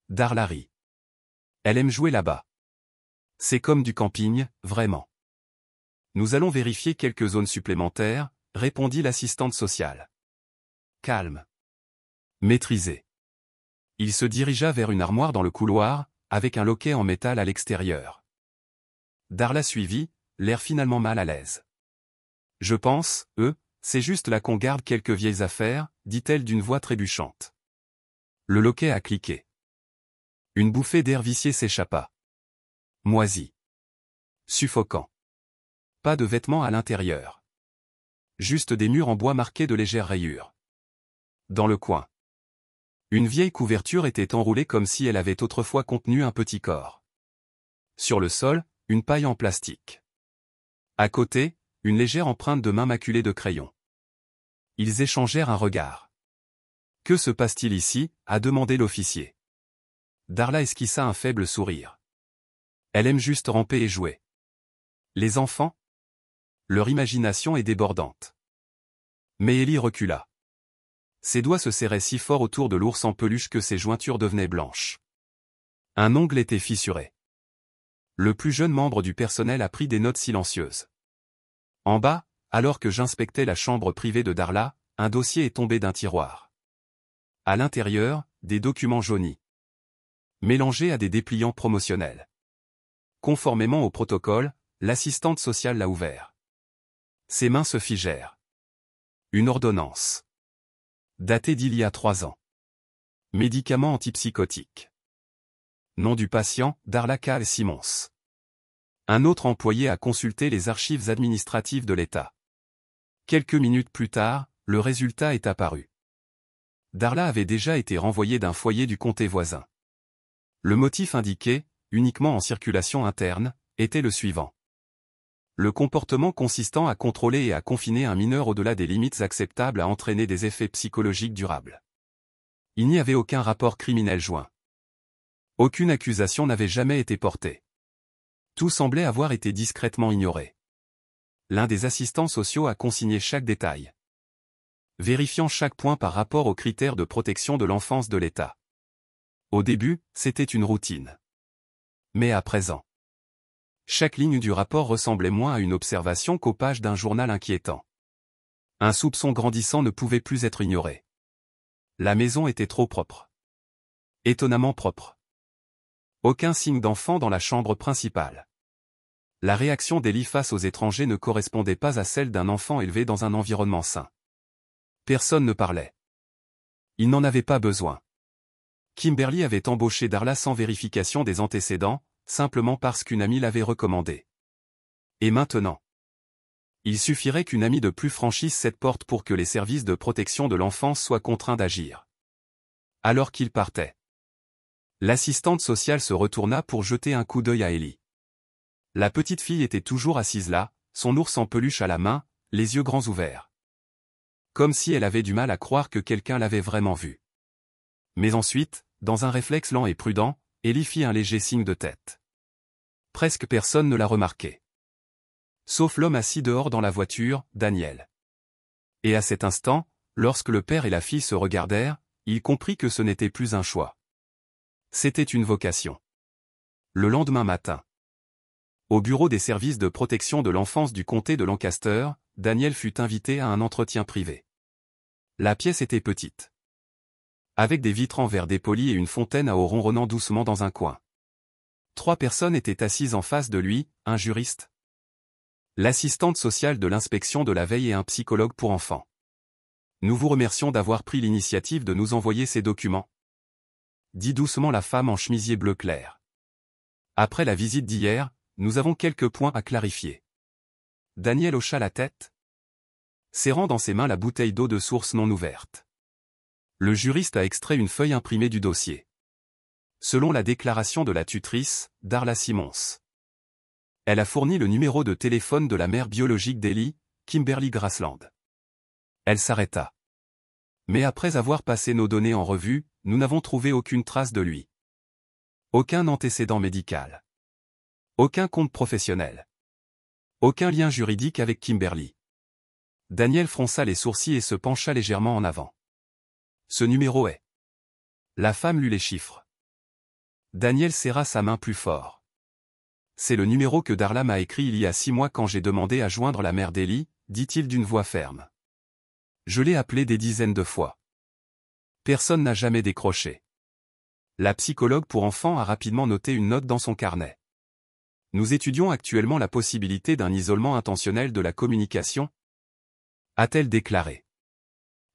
Darla rit. Elle aime jouer là-bas. C'est comme du camping, vraiment. Nous allons vérifier quelques zones supplémentaires, répondit l'assistante sociale. Calme. Maîtrisé. Il se dirigea vers une armoire dans le couloir, avec un loquet en métal à l'extérieur. Darla suivit, l'air finalement mal à l'aise. Je pense, c'est juste là qu'on garde quelques vieilles affaires, dit-elle d'une voix trébuchante. Le loquet a cliqué. Une bouffée d'air vicié s'échappa. Moisi. Suffocant. Pas de vêtements à l'intérieur. Juste des murs en bois marqués de légères rayures. Dans le coin. Une vieille couverture était enroulée comme si elle avait autrefois contenu un petit corps. Sur le sol, une paille en plastique. À côté, une légère empreinte de main maculée de crayon. Ils échangèrent un regard. Que se passe-t-il ici? A demandé l'officier. Darla esquissa un faible sourire. Elle aime juste ramper et jouer. Les enfants? Leur imagination est débordante. Mais Ellie recula. Ses doigts se serraient si fort autour de l'ours en peluche que ses jointures devenaient blanches. Un ongle était fissuré. Le plus jeune membre du personnel a pris des notes silencieuses. En bas, alors que j'inspectais la chambre privée de Darla, un dossier est tombé d'un tiroir. À l'intérieur, des documents jaunis. Mélangés à des dépliants promotionnels. Conformément au protocole, l'assistante sociale l'a ouvert. Ses mains se figèrent. Une ordonnance. Datée d'il y a 3 ans. Médicament antipsychotique. Nom du patient, Darla K. Simons. Un autre employé a consulté les archives administratives de l'État. Quelques minutes plus tard, le résultat est apparu. Darla avait déjà été renvoyée d'un foyer du comté voisin. Le motif indiqué, uniquement en circulation interne, était le suivant. Le comportement consistant à contrôler et à confiner un mineur au-delà des limites acceptables a entraîné des effets psychologiques durables. Il n'y avait aucun rapport criminel joint. Aucune accusation n'avait jamais été portée. Tout semblait avoir été discrètement ignoré. L'un des assistants sociaux a consigné chaque détail, vérifiant chaque point par rapport aux critères de protection de l'enfance de l'État. Au début, c'était une routine. Mais à présent, chaque ligne du rapport ressemblait moins à une observation qu'aux pages d'un journal inquiétant. Un soupçon grandissant ne pouvait plus être ignoré. La maison était trop propre. Étonnamment propre. Aucun signe d'enfant dans la chambre principale. La réaction d'Ellie face aux étrangers ne correspondait pas à celle d'un enfant élevé dans un environnement sain. Personne ne parlait. Il n'en avait pas besoin. Kimberly avait embauché Darla sans vérification des antécédents, simplement parce qu'une amie l'avait recommandé. Et maintenant? Il suffirait qu'une amie de plus franchisse cette porte pour que les services de protection de l'enfance soient contraints d'agir. Alors qu'il partait, l'assistante sociale se retourna pour jeter un coup d'œil à Ellie. La petite fille était toujours assise là, son ours en peluche à la main, les yeux grands ouverts. Comme si elle avait du mal à croire que quelqu'un l'avait vraiment vue. Mais ensuite, dans un réflexe lent et prudent, Ellie fit un léger signe de tête. Presque personne ne la remarquait. Sauf l'homme assis dehors dans la voiture, Daniel. Et à cet instant, lorsque le père et la fille se regardèrent, il comprit que ce n'était plus un choix. C'était une vocation. Le lendemain matin, au bureau des services de protection de l'enfance du comté de Lancaster, Daniel fut invité à un entretien privé. La pièce était petite, avec des vitres en verre dépoli et une fontaine à eau ronronnant doucement dans un coin. 3 personnes étaient assises en face de lui, un juriste, l'assistante sociale de l'inspection de la veille et un psychologue pour enfants. Nous vous remercions d'avoir pris l'initiative de nous envoyer ces documents, dit doucement la femme en chemisier bleu clair. Après la visite d'hier, nous avons quelques points à clarifier. Daniel hocha la tête, serrant dans ses mains la bouteille d'eau de source non ouverte. Le juriste a extrait une feuille imprimée du dossier. Selon la déclaration de la tutrice, Darla Simmons, elle a fourni le numéro de téléphone de la mère biologique d'Ellie, Kimberly Grassland. Elle s'arrêta. Mais après avoir passé nos données en revue, nous n'avons trouvé aucune trace de lui. Aucun antécédent médical. Aucun compte professionnel. Aucun lien juridique avec Kimberly. Daniel fronça les sourcils et se pencha légèrement en avant. Ce numéro est... La femme lut les chiffres. Daniel serra sa main plus fort. C'est le numéro que Darla m'a écrit il y a 6 mois quand j'ai demandé à joindre la mère d'Ellie, dit-il d'une voix ferme. Je l'ai appelé des dizaines de fois. Personne n'a jamais décroché. La psychologue pour enfants a rapidement noté une note dans son carnet. Nous étudions actuellement la possibilité d'un isolement intentionnel de la communication, a-t-elle déclaré.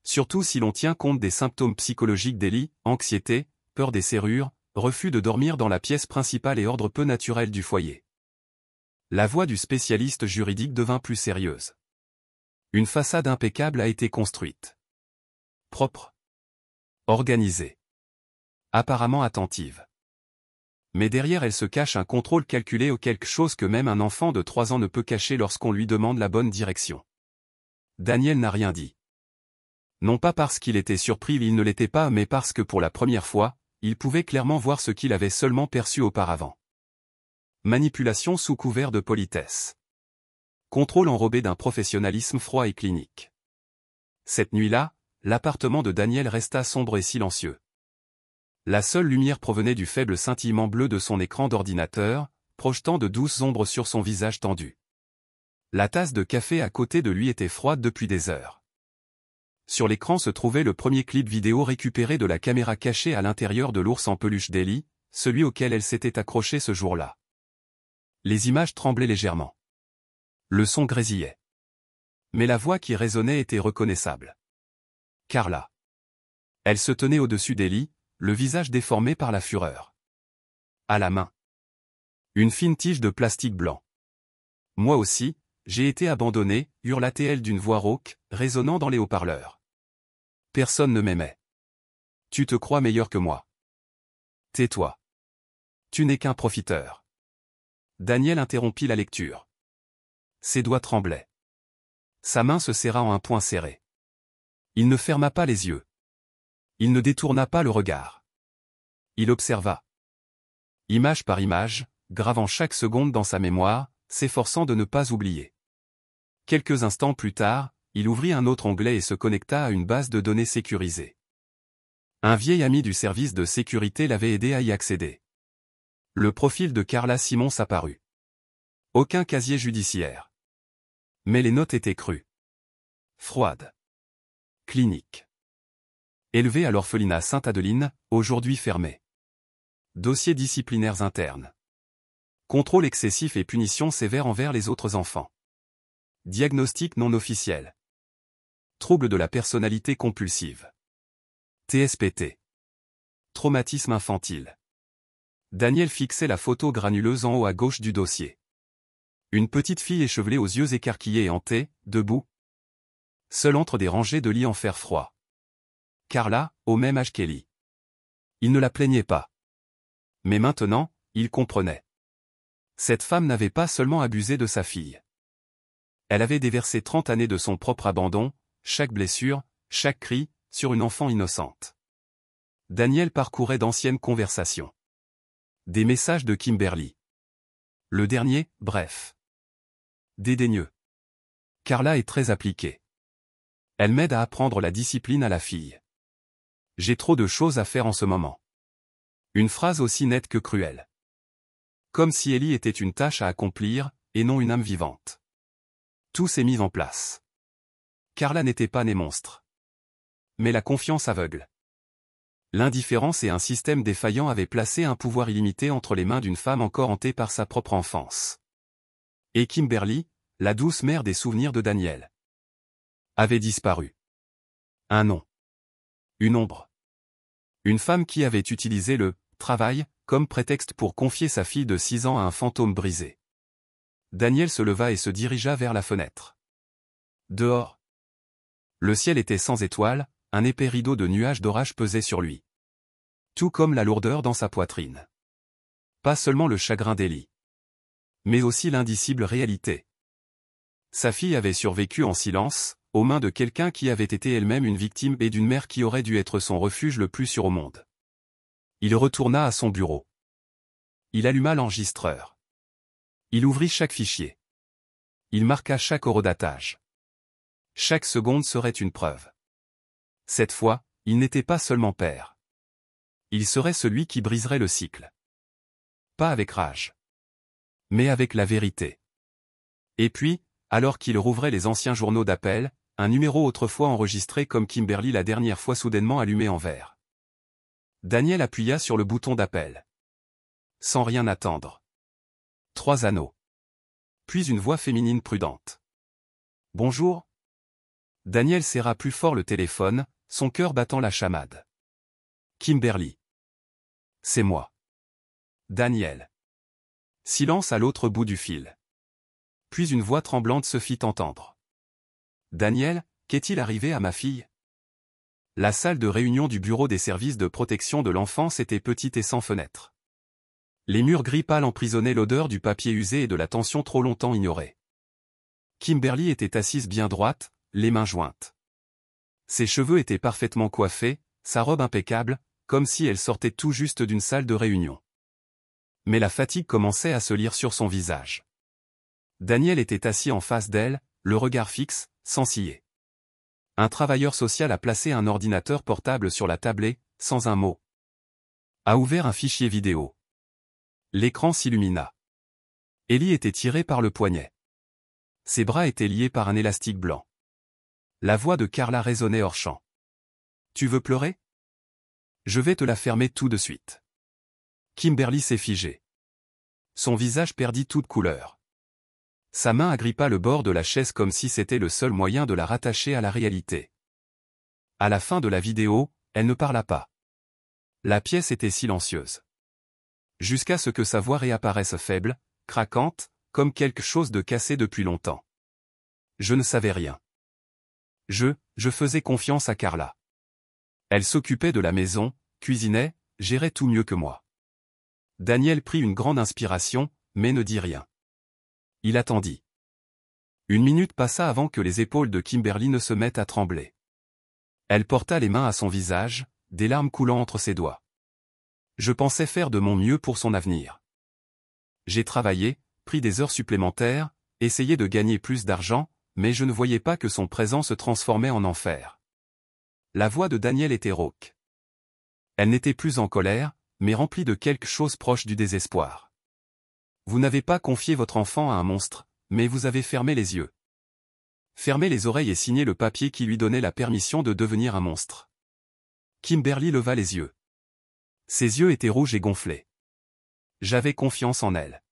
Surtout si l'on tient compte des symptômes psychologiques d'Ellie, anxiété, peur des serrures, refus de dormir dans la pièce principale et ordre peu naturel du foyer. La voix du spécialiste juridique devint plus sérieuse. Une façade impeccable a été construite. Propre. Organisée. Apparemment attentive. Mais derrière elle se cache un contrôle calculé ou quelque chose que même un enfant de 3 ans ne peut cacher lorsqu'on lui demande la bonne direction. Daniel n'a rien dit. Non pas parce qu'il était surpris, il ne l'était pas, mais parce que pour la première fois, il pouvait clairement voir ce qu'il avait seulement perçu auparavant. Manipulation sous couvert de politesse. Contrôle enrobé d'un professionnalisme froid et clinique. Cette nuit-là, l'appartement de Daniel resta sombre et silencieux. La seule lumière provenait du faible scintillement bleu de son écran d'ordinateur, projetant de douces ombres sur son visage tendu. La tasse de café à côté de lui était froide depuis des heures. Sur l'écran se trouvait le premier clip vidéo récupéré de la caméra cachée à l'intérieur de l'ours en peluche d'Ellie, celui auquel elle s'était accrochée ce jour-là. Les images tremblaient légèrement. Le son grésillait. Mais la voix qui résonnait était reconnaissable. Carla. Elle se tenait au-dessus d'Ellie, le visage déformé par la fureur. À la main, une fine tige de plastique blanc. Moi aussi, j'ai été abandonnée, hurla-t-elle d'une voix rauque, résonnant dans les haut-parleurs. Personne ne m'aimait. Tu te crois meilleur que moi. Tais-toi. Tu n'es qu'un profiteur. Daniel interrompit la lecture. Ses doigts tremblaient. Sa main se serra en un poing serré. Il ne ferma pas les yeux. Il ne détourna pas le regard. Il observa. Image par image, gravant chaque seconde dans sa mémoire, s'efforçant de ne pas oublier. Quelques instants plus tard, il ouvrit un autre onglet et se connecta à une base de données sécurisée. Un vieil ami du service de sécurité l'avait aidé à y accéder. Le profil de Carla Simmons apparut. Aucun casier judiciaire. Mais les notes étaient crues. Froide. Clinique. Élevée à l'orphelinat Sainte-Adeline, aujourd'hui fermé. Dossiers disciplinaires internes. Contrôle excessif et punitions sévères envers les autres enfants. Diagnostic non officiel. Trouble de la personnalité compulsive. TSPT. Traumatisme infantile. Daniel fixait la photo granuleuse en haut à gauche du dossier. Une petite fille échevelée aux yeux écarquillés et hantée, debout. Seule entre des rangées de lits en fer froid. Carla, au même âge qu'Ellie. Il ne la plaignait pas. Mais maintenant, il comprenait. Cette femme n'avait pas seulement abusé de sa fille. Elle avait déversé 30 années de son propre abandon, chaque blessure, chaque cri, sur une enfant innocente. Daniel parcourait d'anciennes conversations. Des messages de Kimberly. Le dernier, bref. Dédaigneux. Carla est très appliquée. Elle m'aide à apprendre la discipline à la fille. J'ai trop de choses à faire en ce moment. Une phrase aussi nette que cruelle. Comme si Ellie était une tâche à accomplir, et non une âme vivante. Tout s'est mis en place. Carla n'était pas née monstre. Mais la confiance aveugle. L'indifférence et un système défaillant avaient placé un pouvoir illimité entre les mains d'une femme encore hantée par sa propre enfance. Et Kimberly, la douce mère des souvenirs de Daniel, avait disparu. Un nom. Une ombre. Une femme qui avait utilisé le « travail » comme prétexte pour confier sa fille de 6 ans à un fantôme brisé. Daniel se leva et se dirigea vers la fenêtre. Dehors. Le ciel était sans étoiles, un épais rideau de nuages d'orage pesait sur lui. Tout comme la lourdeur dans sa poitrine. Pas seulement le chagrin d'Ellie. Mais aussi l'indicible réalité. Sa fille avait survécu en silence, aux mains de quelqu'un qui avait été elle-même une victime et d'une mère qui aurait dû être son refuge le plus sûr au monde. Il retourna à son bureau. Il alluma l'enregistreur. Il ouvrit chaque fichier. Il marqua chaque horodatage. Chaque seconde serait une preuve. Cette fois, il n'était pas seulement père. Il serait celui qui briserait le cycle. Pas avec rage. Mais avec la vérité. Et puis, alors qu'il rouvrait les anciens journaux d'appel, un numéro autrefois enregistré comme Kimberly la dernière fois soudainement allumé en vert. Daniel appuya sur le bouton d'appel. Sans rien attendre. 3 anneaux. Puis une voix féminine prudente. Bonjour. Daniel serra plus fort le téléphone, son cœur battant la chamade. Kimberly. C'est moi. Daniel. Silence à l'autre bout du fil. Puis une voix tremblante se fit entendre. Daniel, qu'est-il arrivé à ma fille? La salle de réunion du bureau des services de protection de l'enfance était petite et sans fenêtre. Les murs gris pâle emprisonnaient l'odeur du papier usé et de la tension trop longtemps ignorée. Kimberly était assise bien droite, les mains jointes. Ses cheveux étaient parfaitement coiffés, sa robe impeccable, comme si elle sortait tout juste d'une salle de réunion. Mais la fatigue commençait à se lire sur son visage. Daniel était assis en face d'elle, le regard fixe, sans ciller. Un travailleur social a placé un ordinateur portable sur la table et, sans un mot, a ouvert un fichier vidéo. L'écran s'illumina. Ellie était tirée par le poignet. Ses bras étaient liés par un élastique blanc. La voix de Carla résonnait hors champ. Tu veux pleurer? Je vais te la fermer tout de suite. Kimberly s'est figée. Son visage perdit toute couleur. Sa main agrippa le bord de la chaise comme si c'était le seul moyen de la rattacher à la réalité. À la fin de la vidéo, elle ne parla pas. La pièce était silencieuse. Jusqu'à ce que sa voix réapparaisse faible, craquante, comme quelque chose de cassé depuis longtemps. Je ne savais rien. Je faisais confiance à Carla. Elle s'occupait de la maison, cuisinait, gérait tout mieux que moi. Daniel prit une grande inspiration, mais ne dit rien. Il attendit. 1 minute passa avant que les épaules de Kimberly ne se mettent à trembler. Elle porta les mains à son visage, des larmes coulant entre ses doigts. Je pensais faire de mon mieux pour son avenir. J'ai travaillé, pris des heures supplémentaires, essayé de gagner plus d'argent, mais je ne voyais pas que son présent se transformait en enfer. La voix de Daniel était rauque. Elle n'était plus en colère, mais remplie de quelque chose proche du désespoir. Vous n'avez pas confié votre enfant à un monstre, mais vous avez fermé les yeux. fermer les oreilles et signer le papier qui lui donnait la permission de devenir un monstre. Kimberly leva les yeux. Ses yeux étaient rouges et gonflés. J'avais confiance en elle.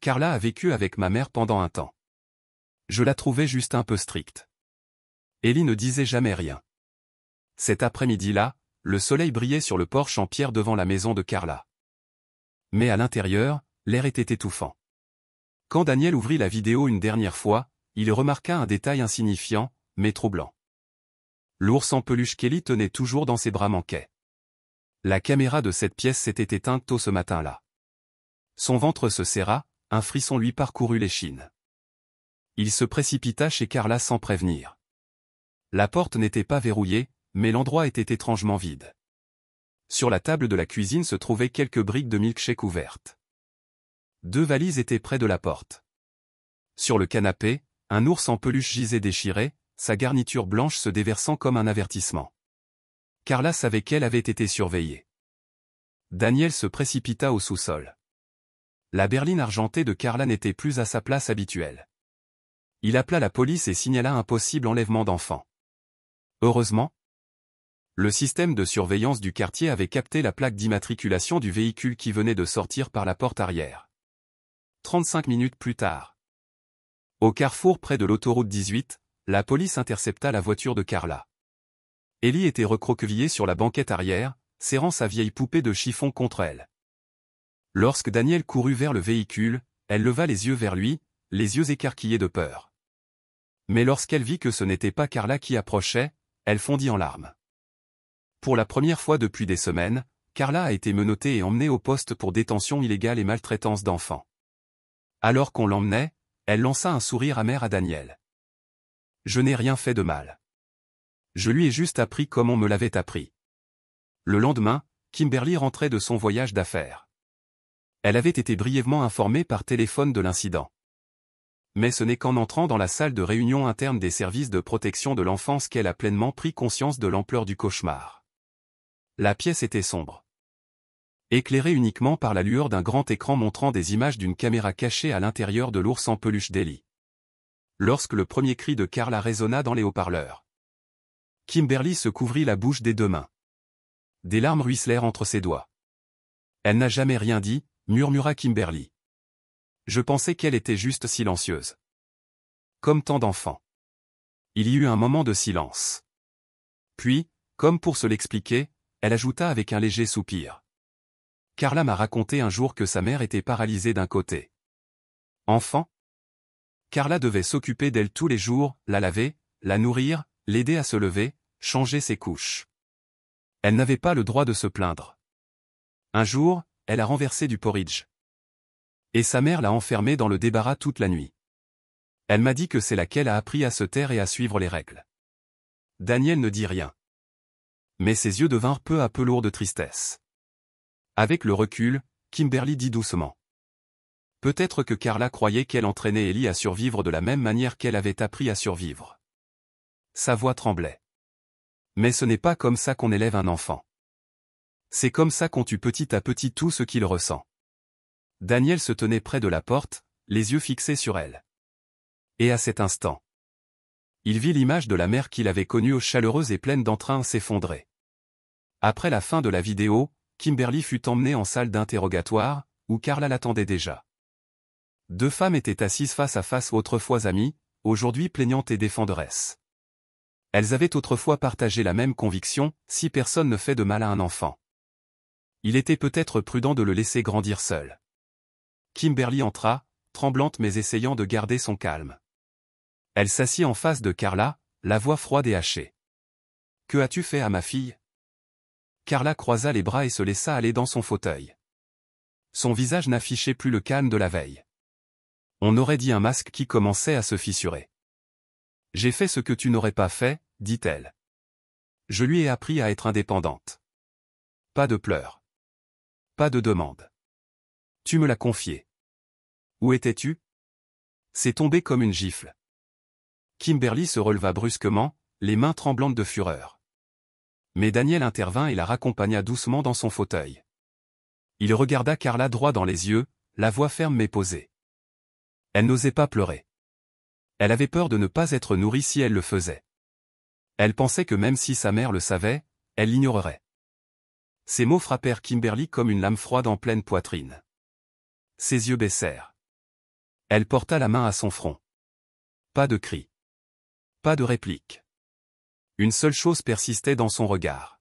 Carla a vécu avec ma mère pendant un temps. Je la trouvais juste un peu stricte. Ellie ne disait jamais rien. Cet après-midi-là, le soleil brillait sur le porche en pierre devant la maison de Carla. Mais à l'intérieur, l'air était étouffant. Quand Daniel ouvrit la vidéo une dernière fois, il remarqua un détail insignifiant, mais troublant. L'ours en peluche qu'Ellie tenait toujours dans ses bras manquait. La caméra de cette pièce s'était éteinte tôt ce matin-là. Son ventre se serra, un frisson lui parcourut l'échine. Il se précipita chez Carla sans prévenir. La porte n'était pas verrouillée, mais l'endroit était étrangement vide. Sur la table de la cuisine se trouvaient quelques briques de milkshake ouvertes. 2 valises étaient près de la porte. Sur le canapé, un ours en peluche gisait déchiré, sa garniture blanche se déversant comme un avertissement. Carla savait qu'elle avait été surveillée. Daniel se précipita au sous-sol. La berline argentée de Carla n'était plus à sa place habituelle. Il appela la police et signala un possible enlèvement d'enfant. Heureusement, le système de surveillance du quartier avait capté la plaque d'immatriculation du véhicule qui venait de sortir par la porte arrière. 35 minutes plus tard. Au carrefour près de l'autoroute 18, la police intercepta la voiture de Carla. Ellie était recroquevillée sur la banquette arrière, serrant sa vieille poupée de chiffon contre elle. Lorsque Daniel courut vers le véhicule, elle leva les yeux vers lui, les yeux écarquillés de peur. Mais lorsqu'elle vit que ce n'était pas Carla qui approchait, elle fondit en larmes. Pour la première fois depuis des semaines, Carla a été menottée et emmenée au poste pour détention illégale et maltraitance d'enfants. Alors qu'on l'emmenait, elle lança un sourire amer à Daniel. « Je n'ai rien fait de mal. Je lui ai juste appris comme on me l'avait appris. » Le lendemain, Kimberly rentrait de son voyage d'affaires. Elle avait été brièvement informée par téléphone de l'incident. Mais ce n'est qu'en entrant dans la salle de réunion interne des services de protection de l'enfance qu'elle a pleinement pris conscience de l'ampleur du cauchemar. La pièce était sombre. Éclairée uniquement par la lueur d'un grand écran montrant des images d'une caméra cachée à l'intérieur de l'ours en peluche d'Ellie. Lorsque le premier cri de Carla résonna dans les haut-parleurs, Kimberly se couvrit la bouche des 2 mains. Des larmes ruisselèrent entre ses doigts. Elle n'a jamais rien dit, murmura Kimberly. Je pensais qu'elle était juste silencieuse. Comme tant d'enfants. Il y eut un moment de silence. Puis, comme pour se l'expliquer, elle ajouta avec un léger soupir. Carla m'a raconté un jour que sa mère était paralysée d'un côté. Enfant? Carla devait s'occuper d'elle tous les jours, la laver, la nourrir, l'aider à se lever, changer ses couches. Elle n'avait pas le droit de se plaindre. Un jour, elle a renversé du porridge. Et sa mère l'a enfermée dans le débarras toute la nuit. Elle m'a dit que c'est là qu'elle a appris à se taire et à suivre les règles. Daniel ne dit rien. Mais ses yeux devinrent peu à peu lourds de tristesse. Avec le recul, Kimberly dit doucement. Peut-être que Carla croyait qu'elle entraînait Ellie à survivre de la même manière qu'elle avait appris à survivre. Sa voix tremblait. Mais ce n'est pas comme ça qu'on élève un enfant. C'est comme ça qu'on tue petit à petit tout ce qu'il ressent. Daniel se tenait près de la porte, les yeux fixés sur elle. Et à cet instant, il vit l'image de la mère qu'il avait connue chaleureuse et pleine d'entrain s'effondrer. Après la fin de la vidéo, Kimberly fut emmenée en salle d'interrogatoire, où Carla l'attendait déjà. 2 femmes étaient assises face à face autrefois amies, aujourd'hui plaignantes et défenderesses. Elles avaient autrefois partagé la même conviction, si personne ne fait de mal à un enfant. Il était peut-être prudent de le laisser grandir seul. Kimberly entra, tremblante mais essayant de garder son calme. Elle s'assit en face de Carla, la voix froide et hachée. « Que as-tu fait à ma fille ?» Carla croisa les bras et se laissa aller dans son fauteuil. Son visage n'affichait plus le calme de la veille. On aurait dit un masque qui commençait à se fissurer. « J'ai fait ce que tu n'aurais pas fait, » dit-elle. « Je lui ai appris à être indépendante. Pas de pleurs. Pas de demande. Tu me l'as confié. Où étais-tu ? » C'est tombé comme une gifle. Kimberly se releva brusquement, les mains tremblantes de fureur. Mais Daniel intervint et la raccompagna doucement dans son fauteuil. Il regarda Carla droit dans les yeux, la voix ferme mais posée. Elle n'osait pas pleurer. Elle avait peur de ne pas être nourrie si elle le faisait. Elle pensait que même si sa mère le savait, elle l'ignorerait. Ces mots frappèrent Kimberly comme une lame froide en pleine poitrine. Ses yeux baissèrent. Elle porta la main à son front. Pas de cri. Pas de réplique. Une seule chose persistait dans son regard.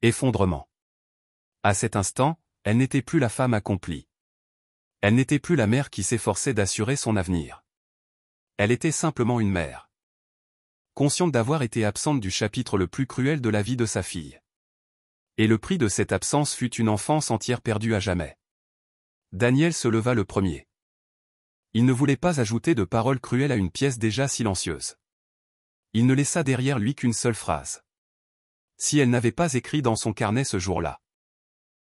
Effondrement. À cet instant, elle n'était plus la femme accomplie. Elle n'était plus la mère qui s'efforçait d'assurer son avenir. Elle était simplement une mère. Consciente d'avoir été absente du chapitre le plus cruel de la vie de sa fille. Et le prix de cette absence fut une enfance entière perdue à jamais. Daniel se leva le premier. Il ne voulait pas ajouter de paroles cruelles à une pièce déjà silencieuse. Il ne laissa derrière lui qu'une seule phrase. Si elle n'avait pas écrit dans son carnet ce jour-là.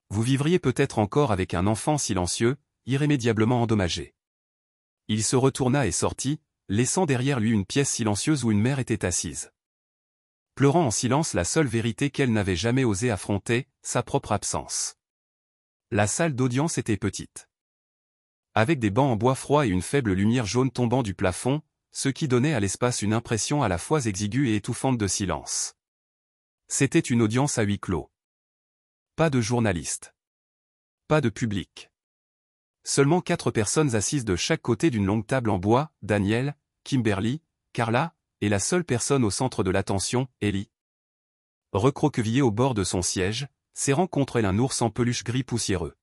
Vous vivriez peut-être encore avec un enfant silencieux, irrémédiablement endommagé. Il se retourna et sortit, laissant derrière lui une pièce silencieuse où une mère était assise. Pleurant en silence la seule vérité qu'elle n'avait jamais osé affronter, sa propre absence. La salle d'audience était petite. Avec des bancs en bois froid et une faible lumière jaune tombant du plafond, ce qui donnait à l'espace une impression à la fois exiguë et étouffante de silence. C'était une audience à huis clos. Pas de journalistes. Pas de public. Seulement 4 personnes assises de chaque côté d'une longue table en bois, Daniel, Kimberly, Carla, et la seule personne au centre de l'attention, Ellie. Recroquevillée au bord de son siège, serrant contre elle un ours en peluche gris poussiéreux.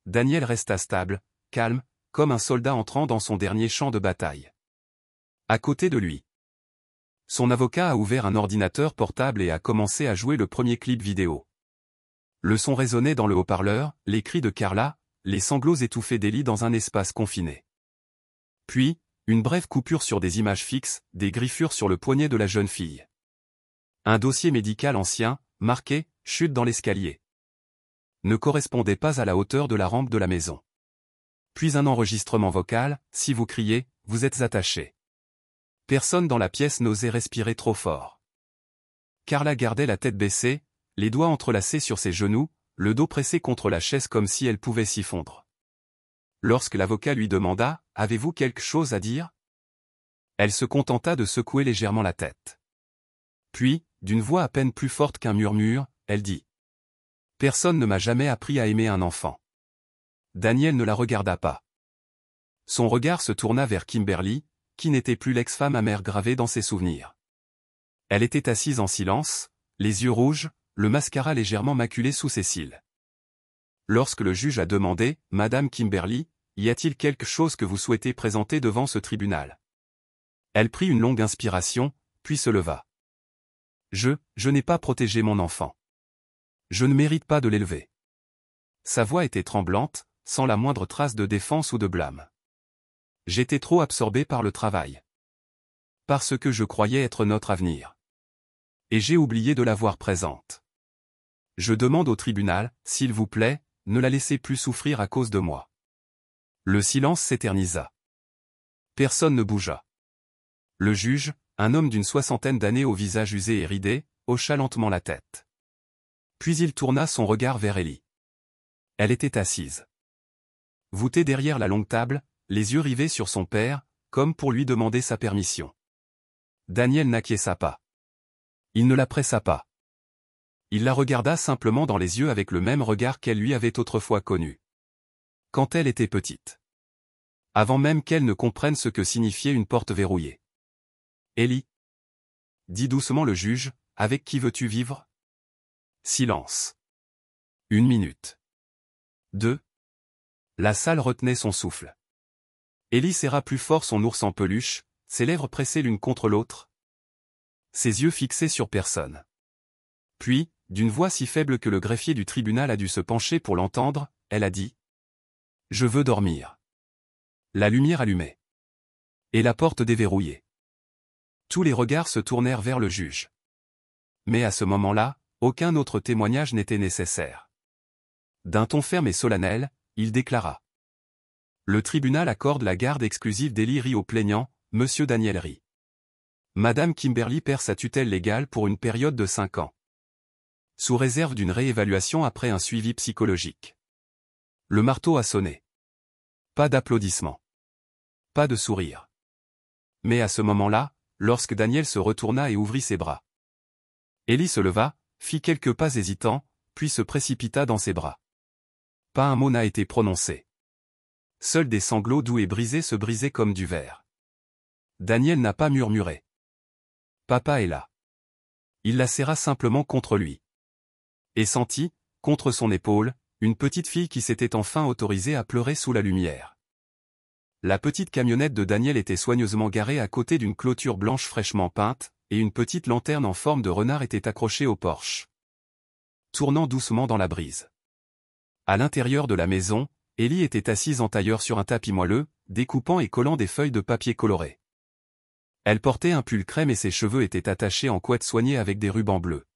Daniel resta stable, calme, comme un soldat entrant dans son dernier champ de bataille. À côté de lui. Son avocat a ouvert un ordinateur portable et a commencé à jouer le premier clip vidéo. Le son résonnait dans le haut-parleur, les cris de Carla, les sanglots étouffés d'Ellie dans un espace confiné. Puis, une brève coupure sur des images fixes, des griffures sur le poignet de la jeune fille. Un dossier médical ancien, marqué « Chute dans l'escalier », ne correspondait pas à la hauteur de la rampe de la maison. Puis un enregistrement vocal « Si vous criez, vous êtes attaché ». Personne dans la pièce n'osait respirer trop fort. Carla gardait la tête baissée, les doigts entrelacés sur ses genoux, le dos pressé contre la chaise comme si elle pouvait s'y fondre. Lorsque l'avocat lui demanda « Avez-vous quelque chose à dire ?» Elle se contenta de secouer légèrement la tête. Puis, d'une voix à peine plus forte qu'un murmure, elle dit « Personne ne m'a jamais appris à aimer un enfant. » Daniel ne la regarda pas. Son regard se tourna vers Kimberly, qui n'était plus l'ex-femme amère gravée dans ses souvenirs. Elle était assise en silence, les yeux rouges, le mascara légèrement maculé sous ses cils. Lorsque le juge a demandé « Madame Kimberly, y a-t-il quelque chose que vous souhaitez présenter devant ce tribunal ?» Elle prit une longue inspiration, puis se leva. Je n'ai pas protégé mon enfant. Je ne mérite pas de l'élever. » Sa voix était tremblante, sans la moindre trace de défense ou de blâme. J'étais trop absorbé par le travail. Parce que je croyais être notre avenir. Et j'ai oublié de la voir présente. Je demande au tribunal, s'il vous plaît, ne la laissez plus souffrir à cause de moi. Le silence s'éternisa. Personne ne bougea. Le juge, un homme d'une 60aine d'années au visage usé et ridé, hocha lentement la tête. Puis il tourna son regard vers Ellie. Elle était assise. Voûtée derrière la longue table, les yeux rivés sur son père, comme pour lui demander sa permission. Daniel n'acquiesça pas. Il ne la pressa pas. Il la regarda simplement dans les yeux avec le même regard qu'elle lui avait autrefois connu. Quand elle était petite. Avant même qu'elle ne comprenne ce que signifiait une porte verrouillée. Ellie, dit doucement le juge, avec qui veux-tu vivre? Silence. 1 minute. 2. La salle retenait son souffle. Ellie serra plus fort son ours en peluche, ses lèvres pressées l'une contre l'autre. Ses yeux fixés sur personne. Puis, d'une voix si faible que le greffier du tribunal a dû se pencher pour l'entendre, elle a dit « Je veux dormir. » La lumière allumée. Et la porte déverrouillée. Tous les regards se tournèrent vers le juge. Mais à ce moment-là, aucun autre témoignage n'était nécessaire. D'un ton ferme et solennel, il déclara. Le tribunal accorde la garde exclusive d'Ellie Rie au plaignant, Monsieur Daniel Rie. Madame Kimberly perd sa tutelle légale pour une période de 5 ans. Sous réserve d'une réévaluation après un suivi psychologique. Le marteau a sonné. Pas d'applaudissements. Pas de sourire. mais à ce moment-là, lorsque Daniel se retourna et ouvrit ses bras. Élie se leva, fit quelques pas hésitants, puis se précipita dans ses bras. Pas un mot n'a été prononcé. Seuls des sanglots doux et brisés se brisaient comme du verre. Daniel n'a pas murmuré. Papa est là. Il la serra simplement contre lui. Et sentit, contre son épaule, une petite fille qui s'était enfin autorisée à pleurer sous la lumière. La petite camionnette de Daniel était soigneusement garée à côté d'une clôture blanche fraîchement peinte, et une petite lanterne en forme de renard était accrochée au porche, tournant doucement dans la brise. À l'intérieur de la maison, Élie était assise en tailleur sur un tapis moelleux, découpant et collant des feuilles de papier colorées. Elle portait un pull crème et ses cheveux étaient attachés en couette soignée avec des rubans bleus.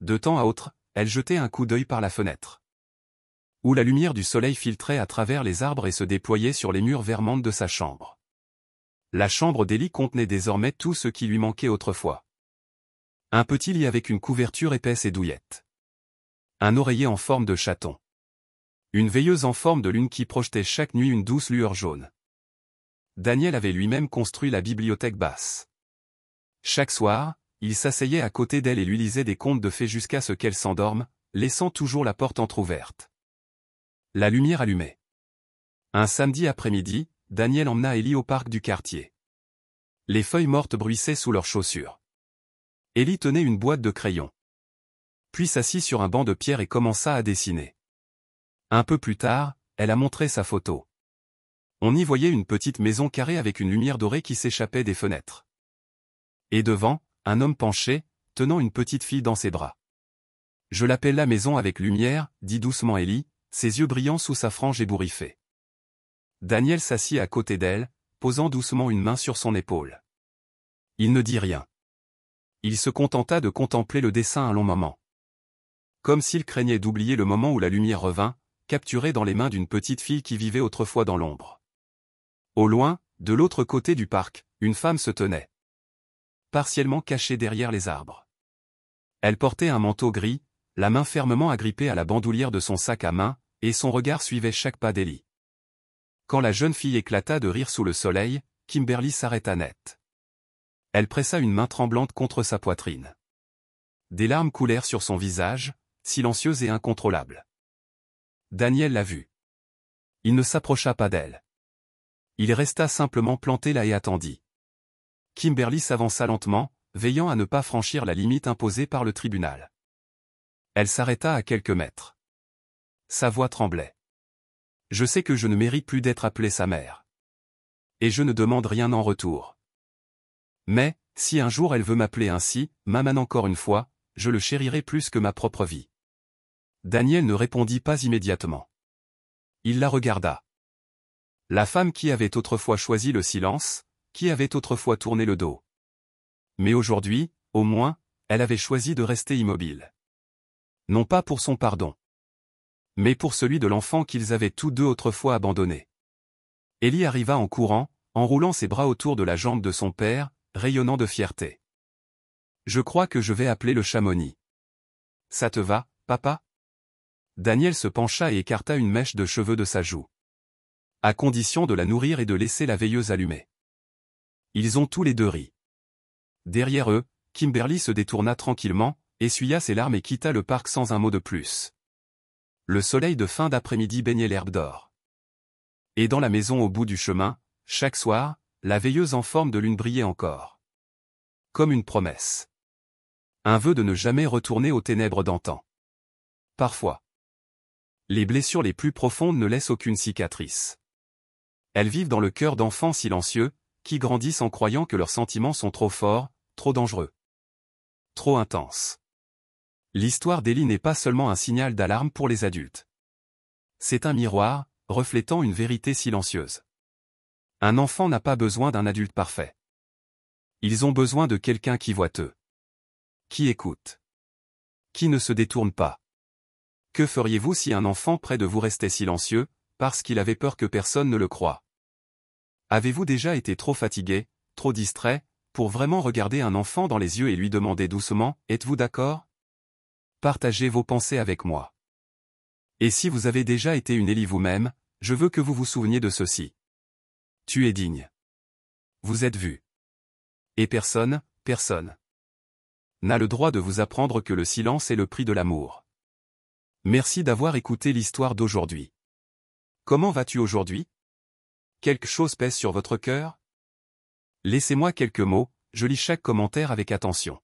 De temps à autre, elle jetait un coup d'œil par la fenêtre, où la lumière du soleil filtrait à travers les arbres et se déployait sur les murs vermantes de sa chambre. La chambre d'Élie contenait désormais tout ce qui lui manquait autrefois. Un petit lit avec une couverture épaisse et douillette. Un oreiller en forme de chaton. Une veilleuse en forme de lune qui projetait chaque nuit une douce lueur jaune. Daniel avait lui-même construit la bibliothèque basse. Chaque soir, il s'asseyait à côté d'elle et lui lisait des contes de fées jusqu'à ce qu'elle s'endorme, laissant toujours la porte entr'ouverte. La lumière allumée. Un samedi après-midi, Daniel emmena Élie au parc du quartier. Les feuilles mortes bruissaient sous leurs chaussures. Élie tenait une boîte de crayons. Puis s'assit sur un banc de pierre et commença à dessiner. Un peu plus tard, elle a montré sa photo. On y voyait une petite maison carrée avec une lumière dorée qui s'échappait des fenêtres. Et devant, un homme penché, tenant une petite fille dans ses bras. « Je l'appelle la maison avec lumière », dit doucement Élie, ses yeux brillants sous sa frange ébouriffée. Daniel s'assit à côté d'elle, posant doucement une main sur son épaule. Il ne dit rien. Il se contenta de contempler le dessin un long moment. Comme s'il craignait d'oublier le moment où la lumière revint, capturée dans les mains d'une petite fille qui vivait autrefois dans l'ombre. Au loin, de l'autre côté du parc, une femme se tenait, partiellement cachée derrière les arbres. Elle portait un manteau gris, la main fermement agrippée à la bandoulière de son sac à main, et son regard suivait chaque pas d'Élie. Quand la jeune fille éclata de rire sous le soleil, Kimberly s'arrêta net. Elle pressa une main tremblante contre sa poitrine. Des larmes coulèrent sur son visage, silencieuses et incontrôlables. Daniel la vit. Il ne s'approcha pas d'elle. Il resta simplement planté là et attendit. Kimberly s'avança lentement, veillant à ne pas franchir la limite imposée par le tribunal. Elle s'arrêta à quelques mètres. Sa voix tremblait. « Je sais que je ne mérite plus d'être appelée sa mère. Et je ne demande rien en retour. Mais, si un jour elle veut m'appeler ainsi, maman encore une fois, je le chérirai plus que ma propre vie. » Daniel ne répondit pas immédiatement. Il la regarda. La femme qui avait autrefois choisi le silence, qui avait autrefois tourné le dos. Mais aujourd'hui, au moins, elle avait choisi de rester immobile. Non pas pour son pardon, mais pour celui de l'enfant qu'ils avaient tous deux autrefois abandonné. Élie arriva en courant, enroulant ses bras autour de la jambe de son père, rayonnant de fierté. « Je crois que je vais appeler le Chamonix. Ça te va, papa ?» Daniel se pencha et écarta une mèche de cheveux de sa joue. À condition de la nourrir et de laisser la veilleuse allumée. Ils ont tous les deux ri. Derrière eux, Kimberly se détourna tranquillement, essuya ses larmes et quitta le parc sans un mot de plus. Le soleil de fin d'après-midi baignait l'herbe d'or. Et dans la maison au bout du chemin, chaque soir, la veilleuse en forme de lune brillait encore. Comme une promesse. Un vœu de ne jamais retourner aux ténèbres d'antan. Parfois, les blessures les plus profondes ne laissent aucune cicatrice. Elles vivent dans le cœur d'enfants silencieux, qui grandissent en croyant que leurs sentiments sont trop forts, trop dangereux, trop intenses. L'histoire d'Élie n'est pas seulement un signal d'alarme pour les adultes. C'est un miroir, reflétant une vérité silencieuse. Un enfant n'a pas besoin d'un adulte parfait. Ils ont besoin de quelqu'un qui voit eux. Qui écoute. Qui ne se détourne pas. Que feriez-vous si un enfant près de vous restait silencieux, parce qu'il avait peur que personne ne le croie? Avez-vous déjà été trop fatigué, trop distrait, pour vraiment regarder un enfant dans les yeux et lui demander doucement « Êtes-vous d'accord ?» Partagez vos pensées avec moi. Et si vous avez déjà été une Élie vous-même, je veux que vous vous souveniez de ceci. Tu es digne. vous êtes vu. Et personne n'a le droit de vous apprendre que le silence est le prix de l'amour. Merci d'avoir écouté l'histoire d'aujourd'hui. Comment vas-tu aujourd'hui? Quelque chose pèse sur votre cœur? Laissez-moi quelques mots, je lis chaque commentaire avec attention.